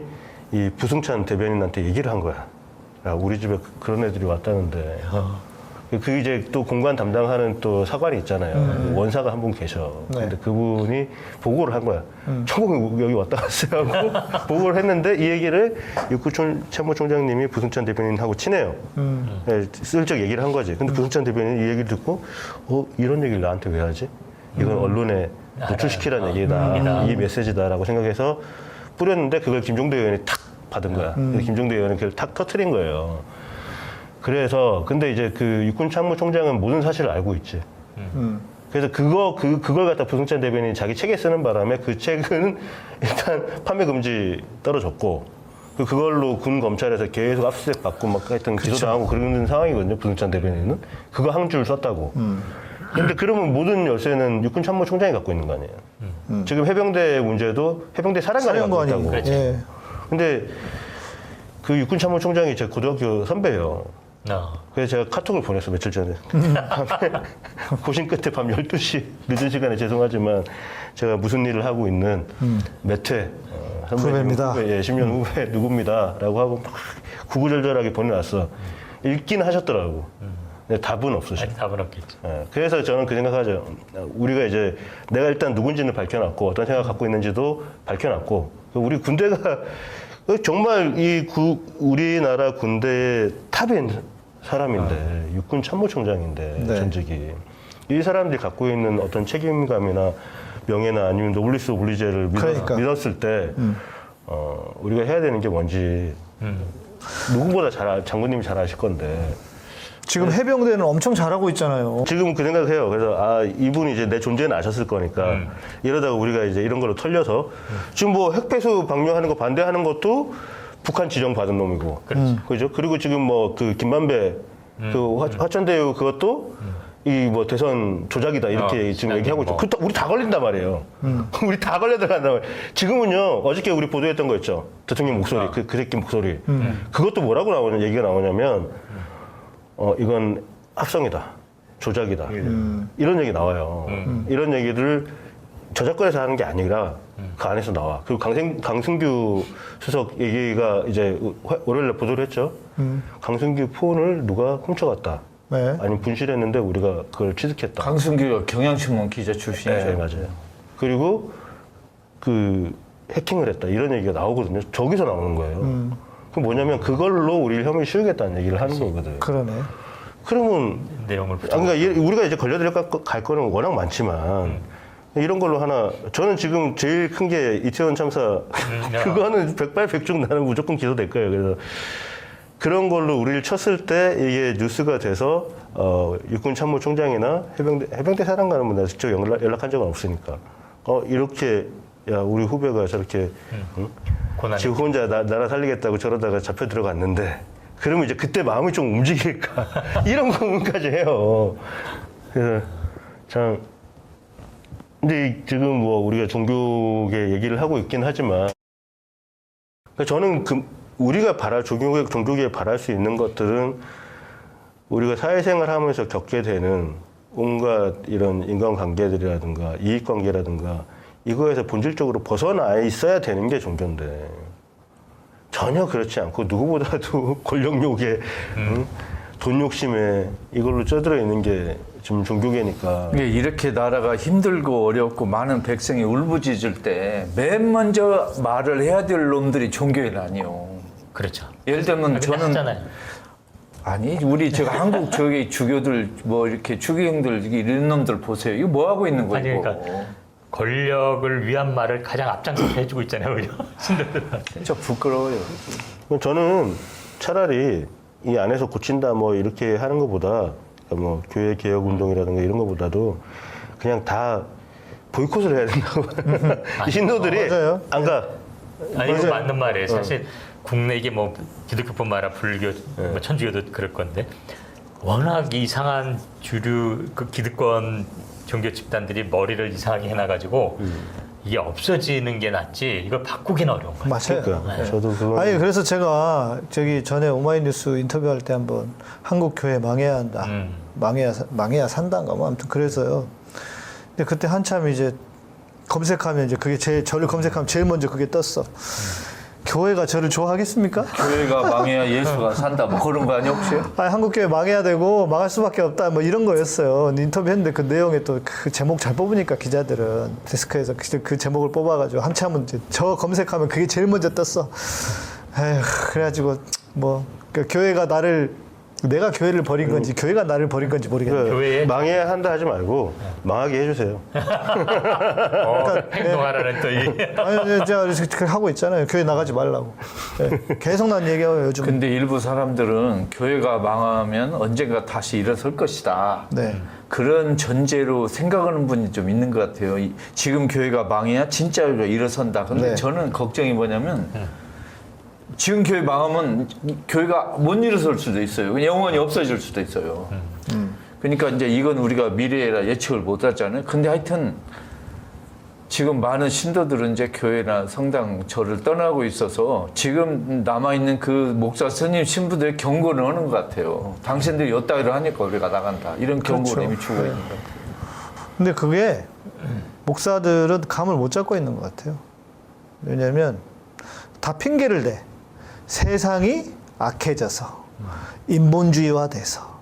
이 부승찬 대변인한테 얘기를 한 거야. 야, 우리 집에 그런 애들이 왔다는데. 그 이제 또 공관 담당하는 또 사관이 있잖아요. 원사가 한 분 계셔. 네. 근데 그분이 보고를 한 거야. 천공이 여기 왔다 갔어요 하고 보고를 했는데 이 얘기를 육군 참모총장님이 부승찬 대변인하고 친해요. 네, 슬쩍 얘기를 한 거지. 근데 부승찬 대변인이 이 얘기를 듣고 이런 얘기를 나한테 왜 하지? 이건 언론에 노출시키라는 얘기다. 이 메시지다라고 생각해서 뿌렸는데 그걸 김종대 의원이 탁 받은 거야. 그래서 김종대 의원은 그걸 탁 터트린 거예요. 그래서 근데 이제 그 육군 참모총장은 모든 사실을 알고 있지. 그래서 그걸 갖다 부승찬 대변인이 자기 책에 쓰는 바람에 그 책은 일단 판매 금지 떨어졌고 그걸로 군 검찰에서 계속 압수수색 받고 막 하여튼 기소당하고 그러는 상황이거든요. 부승찬 대변인은 그거 한 줄 썼다고. 근데 그러면 모든 열쇠는 육군 참모총장이 갖고 있는 거 아니에요. 지금 해병대 문제도 해병대 사령관이 갖고 있다고. 예. 근데 그 육군 참모총장이 제 고등학교 선배예요. 그래서 제가 카톡을 보냈어 며칠 전에. 밤에 고심 끝에 밤 12시 늦은 시간에 죄송하지만 제가 무슨 일을 하고 있는 몇회 후배입니다. 후배, 예, 10년 후배 누굽니다 라고 하고 막 구구절절하게 보내놨어. 읽긴 하셨더라고. 근데 답은 없으셔. 아니, 답은 없겠지. 예, 그래서 저는 그 생각하죠. 우리가 이제 내가 일단 누군지는 밝혀놨고 어떤 생각 갖고 있는지도 밝혀놨고 우리 군대가 정말 우리나라 군대의 탑인 사람인데 육군 참모총장인데 네. 전직이 이 사람들이 갖고 있는 어떤 책임감이나 명예나 아니면 노블리스 오블리제를 그러니까. 믿었을 때 우리가 해야 되는 게 뭔지 누구보다 장군님이 잘 아실 건데 지금 해병대는 엄청 잘하고 있잖아요. 지금 그 생각해요. 그래서 이분이 이제 내 존재는 아셨을 거니까 이러다가 우리가 이제 이런 걸로 털려서 지금 뭐 핵폐수 방류하는 거 반대하는 것도 북한 지정 받은 놈이고, 그죠? 그리고 지금 뭐 그 김만배 그 화천대유 그것도 이 뭐 대선 조작이다 이렇게 지금 얘기하고 있죠. 우리 다 걸린단 말이에요. 우리 다 걸려 들어간단 말이에요. 지금은요 어저께 우리 보도했던 거 있죠. 대통령 목소리 그 새끼 목소리 그것도 뭐라고 얘기가 나오냐면. 이건 합성이다, 조작이다 이런 얘기 나와요. 이런 얘기를 저작권에서 하는 게 아니라 그 안에서 나와. 그리고 강승규 수석 얘기가 이제 월요일에 보도를 했죠. 강승규 폰을 누가 훔쳐갔다. 네. 아니면 분실했는데 우리가 그걸 취득했다. 강승규가 경향신문 기자 출신이죠. 네, 맞아요. 그리고 그 해킹을 했다 이런 얘기가 나오거든요. 저기서 나오는 거예요. 그 뭐냐면 그걸로 우리를 혐의 씌우겠다는 얘기를 하는 거거든. 그러네. 그러면 내용을 그러니까 우리가 이제 걸려들 갈 거는 워낙 많지만 이런 걸로 하나 저는 지금 제일 큰 게 이태원 참사 그거는 백발백중 나는 무조건 기소될 거예요. 그래서 그런 걸로 우리를 쳤을 때 이게 뉴스가 돼서 육군 참모총장이나 해병대 사령관은 뭐 내가 직접 연락한 적은 없으니까 이렇게 야 우리 후배가 저렇게 응? 지금 혼자 나라 살리겠다고 저러다가 잡혀 들어갔는데 그러면 이제 그때 마음이 좀 움직일까 이런 고민까지 해요. 그래서 참 근데 지금 뭐 우리가 종교계 얘기를 하고 있긴 하지만 저는 우리가 종교계에 바랄 수 있는 것들은 우리가 사회생활 하면서 겪게 되는 온갖 이런 인간관계들이라든가 이익관계라든가 이거에서 본질적으로 벗어나 있어야 되는 게 종교인데 전혀 그렇지 않고 누구보다도 권력욕에 돈 욕심에 이걸로 쪄들어 있는 게 지금 종교계니까. 이렇게 나라가 힘들고 어렵고 많은 백성이 울부짖을 때 맨 먼저 말을 해야 될 놈들이 종교인아니요. 그렇죠. 예를 들면 저는 하잖아요. 아니 우리 저 한국 저기 주교들 뭐 이렇게 추기경들 이런 놈들 보세요. 이거 뭐 하고 있는 거예요? 아니 그러니까 권력을 위한 말을 가장 앞장서서 해주고 있잖아요, 오히려 신도들. 진짜 부끄러워요. 저는 차라리 이 안에서 고친다 뭐 이렇게 하는 것보다 뭐 교회 개혁 운동이라든가 이런 것보다도 그냥 다 보이콧을 해야 된다고. 이 신도들이 맞아요. 안 가. 아니 이거 맞는 말이에요. 사실 국내 이게 뭐 기독교뿐만 아니라 불교, 뭐 천주교도 그럴 건데 워낙 이상한 주류 그 기득권 종교 집단들이 머리를 이상하게 해놔가지고 이게 없어지는 게 낫지 이걸 바꾸기는 어려운 거예요. 맞아요. 그러니까 저도 그거. 아니 그래서 제가 저기 전에 오마이뉴스 인터뷰할 때 한번 한국 교회 망해야 한다, 망해야 산다인가 뭐 아무튼 그래서요. 근데 그때 한참 이제 검색하면 이제 그게 저를 검색하면 제일 먼저 그게 떴어. 교회가 저를 좋아하겠습니까? 교회가 망해야 예수가 산다 뭐 그런 거 아니 혹시? 아니 한국 교회 망해야 되고 망할 수밖에 없다 뭐 이런 거였어요. 인터뷰했는데 그 내용에 또 그 제목 잘 뽑으니까 기자들은 데스크에서 그 제목을 뽑아가지고 한참은 이제 저 검색하면 그게 제일 먼저 떴어. 에휴, 그래가지고 뭐 그 교회가 내가 교회를 버린 건지 교회가 나를 버린 건지 모르겠네. 교회에 망해야 한다 하지 말고 망하게 해주세요. 행동하라는 또 이. 아니 제가 그렇게 하고 있잖아요. 교회 나가지 말라고. 네, 계속 난 얘기해요 요즘. 근데 일부 사람들은 교회가 망하면 언젠가 다시 일어설 것이다. 네. 그런 전제로 생각하는 분이 좀 있는 것 같아요. 지금 교회가 망해야 진짜 일어선다. 근데 네. 저는 걱정이 뭐냐면 지금 교회 망하면 교회가 못 일어설 수도 있어요. 영원히 없어질 수도 있어요. 그러니까 이제 이건 우리가 미래라 예측을 못 하잖아요. 근데 하여튼 지금 많은 신도들은 이제 교회나 성당 절을 떠나고 있어서 지금 남아있는 그 목사 스님 신부들의 경고는 하는 것 같아요. 당신들이 여따위로 하니까 우리가 나간다. 이런 경고를 이미 주고 있는 거예요. 근데 그게 목사들은 감을 못 잡고 있는 것 같아요. 왜냐하면 다 핑계를 대. 세상이 악해져서 인본주의화돼서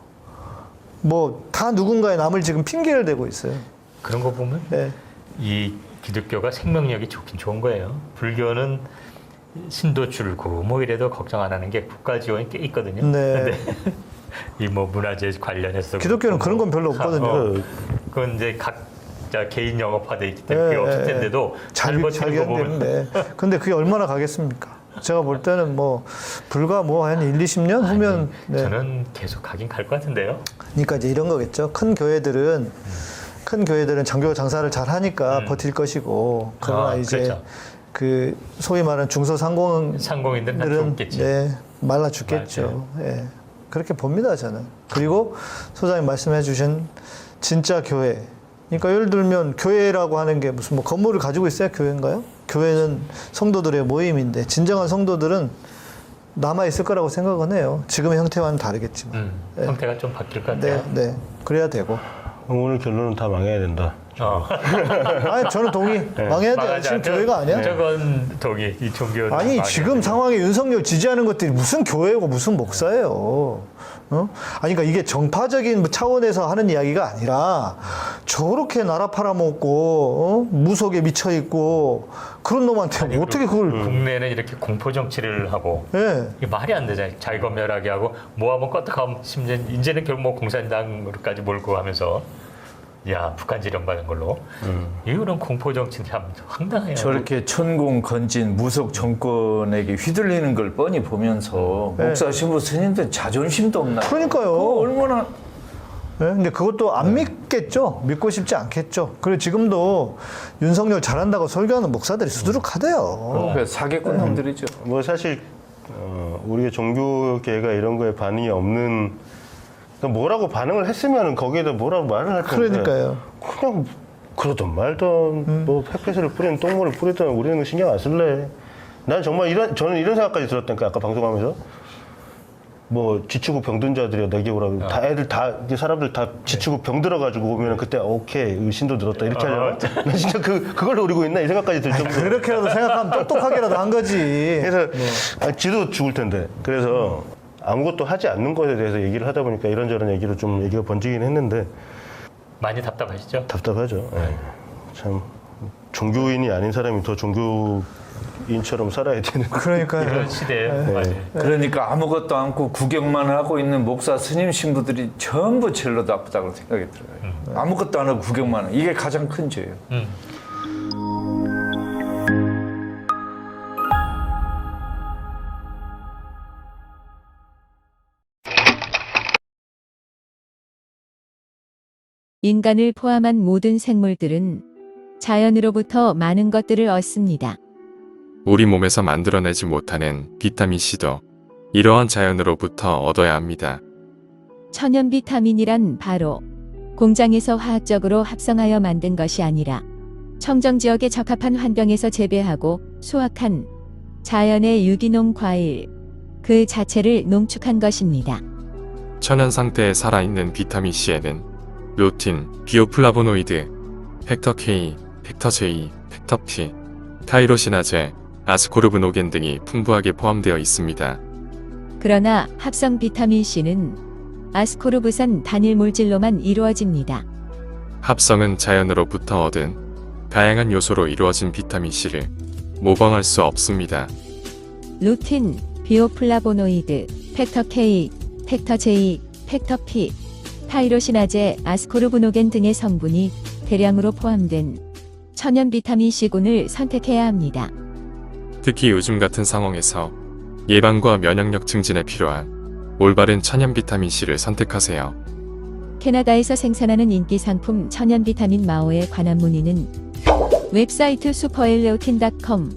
뭐 다 누군가의 남을 지금 핑계를 대고 있어요. 그런 거 보면 네. 이 기독교가 생명력이 좋긴 좋은 거예요. 불교는 신도 줄고 뭐 이래도 걱정 안 하는 게 국가 지원이 꽤 있거든요. 네. 이 뭐 문화재 관련해서 기독교는 그런 건 별로 없거든요. 그건 이제 각자 개인 영업화돼 있기 때문에 그게 없을 텐데도 잘 버티는 거 보면. 네. 근데 그게 얼마나 가겠습니까? 제가 볼 때는 뭐 불과 뭐 한 1, 20년 후면 네. 저는 계속 가긴 갈 것 같은데요. 그러니까 이제 이런 거겠죠. 큰 교회들은 장교 장사를 잘 하니까 버틸 것이고 그러나 이제 그렇죠. 그 소위 말하는 상공인들은 다 죽겠지. 네, 말라 죽겠죠. 예. 그렇게 봅니다, 저는. 그리고 소장님 말씀해 주신 진짜 교회. 그러니까 예를 들면 교회라고 하는 게 무슨 뭐 건물을 가지고 있어야 교회인가요? 교회는 성도들의 모임인데 진정한 성도들은 남아 있을 거라고 생각은 해요. 지금의 형태와는 다르겠지만. 네. 형태가 좀 바뀔 것 같아요. 네. 그래야 되고. 오늘 결론은 다 망해야 된다. 아니, 저는 동의. 망해야 돼요. 지금 교회가 아니야. 저건 동의. 이 종교. 아니, 지금 상황에 윤석열 지지하는 것들이 무슨 교회고 무슨 목사예요. 아니, 그러니까 이게 정파적인 차원에서 하는 이야기가 아니라 저렇게 나라 팔아먹고, 무속에 미쳐있고, 그런 놈한테 어떻게 그걸. 국내는 이렇게 공포 정치를 하고. 예. 이게 말이 안 되잖아요. 자기검열하게 하고, 뭐 한번 껐다가 심지어 이제는 결국 뭐 공산당으로까지 몰고 하면서. 야 북한 지령 받은 걸로 이거는 공포 정치 참 황당해요. 저렇게 천공건진 무속 정권에게 휘둘리는 걸 뻔히 보면서 목사 신부 스님들 자존심도 없나? 그러니까요. 그거 얼마나 네? 근데 그것도 안 믿겠죠. 믿고 싶지 않겠죠. 그리고 지금도 윤석열 잘한다고 설교하는 목사들이 수두룩하대요. 사기꾼 놈들이죠. 뭐 사실 우리가 종교계가 이런 거에 반응이 없는, 그러니까 뭐라고 반응을 했으면 거기에다 뭐라고 말을 할 건데 그러니까요. 그냥 그러던 말던 뭐 햇볕을 뿌리는 똥물을 뿌리든 우리는 신경 안 쓸래. 난 정말 저는 이런 생각까지 들었다니까. 아까 방송하면서 뭐 지치고 병든 자들이야 내게 오라고. 다 애들 다 이제 사람들 다 지치고 병 들어가지고 오면은 그때 오케이 신도 들었다 이렇게 하려나? 난 진짜 그걸 노리고 있나 이 생각까지 들 정도. 그렇게라도 생각하면 똑똑하게라도 한 거지. 그래서 지도 죽을 텐데. 그래서 아무것도 하지 않는 것에 대해서 얘기를 하다 보니까 이런저런 얘기로 좀 얘기가 번지긴 했는데 많이 답답하시죠? 답답하죠. 예. 참 종교인이 아닌 사람이 더 종교인처럼 살아야 되는 그러니까요. 이런 시대에 맞아요. 그러니까 아무것도 않고 구경만 하고 있는 목사 스님 신부들이 전부 젤로 나쁘다고 생각이 들어요. 아무것도 안 하고 구경만 하고. 이게 가장 큰 죄예요. 인간을 포함한 모든 생물들은 자연으로부터 많은 것들을 얻습니다. 우리 몸에서 만들어내지 못하는 비타민C도 이러한 자연으로부터 얻어야 합니다. 천연 비타민이란 바로 공장에서 화학적으로 합성하여 만든 것이 아니라 청정 지역에 적합한 환경에서 재배하고 수확한 자연의 유기농 과일 그 자체를 농축한 것입니다. 천연 상태에 살아있는 비타민C에는 루틴, 비오플라보노이드, 팩터 K, 팩터 J, 팩터 P, 타이로시나제, 아스코르브노겐 등이 풍부하게 포함되어 있습니다. 그러나 합성 비타민C는 아스코르브산 단일 물질로만 이루어집니다. 합성은 자연으로부터 얻은 다양한 요소로 이루어진 비타민C를 모방할 수 없습니다. 루틴, 비오플라보노이드, 팩터 K, 팩터 J, 팩터 P, 타이로시나제, 아스코르브노겐 등의 성분이 대량으로 포함된 천연 비타민C군을 선택해야 합니다. 특히 요즘 같은 상황에서 예방과 면역력 증진에 필요한 올바른 천연 비타민C를 선택하세요. 캐나다에서 생산하는 인기 상품 천연 비타민 마오에 관한 문의는 웹사이트 superelleotin.com,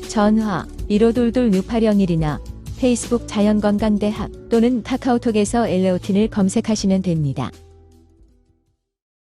전화 1522-6801이나 페이스북 자연건강대학 또는 카카오톡에서 엘레오틴을 검색하시면 됩니다.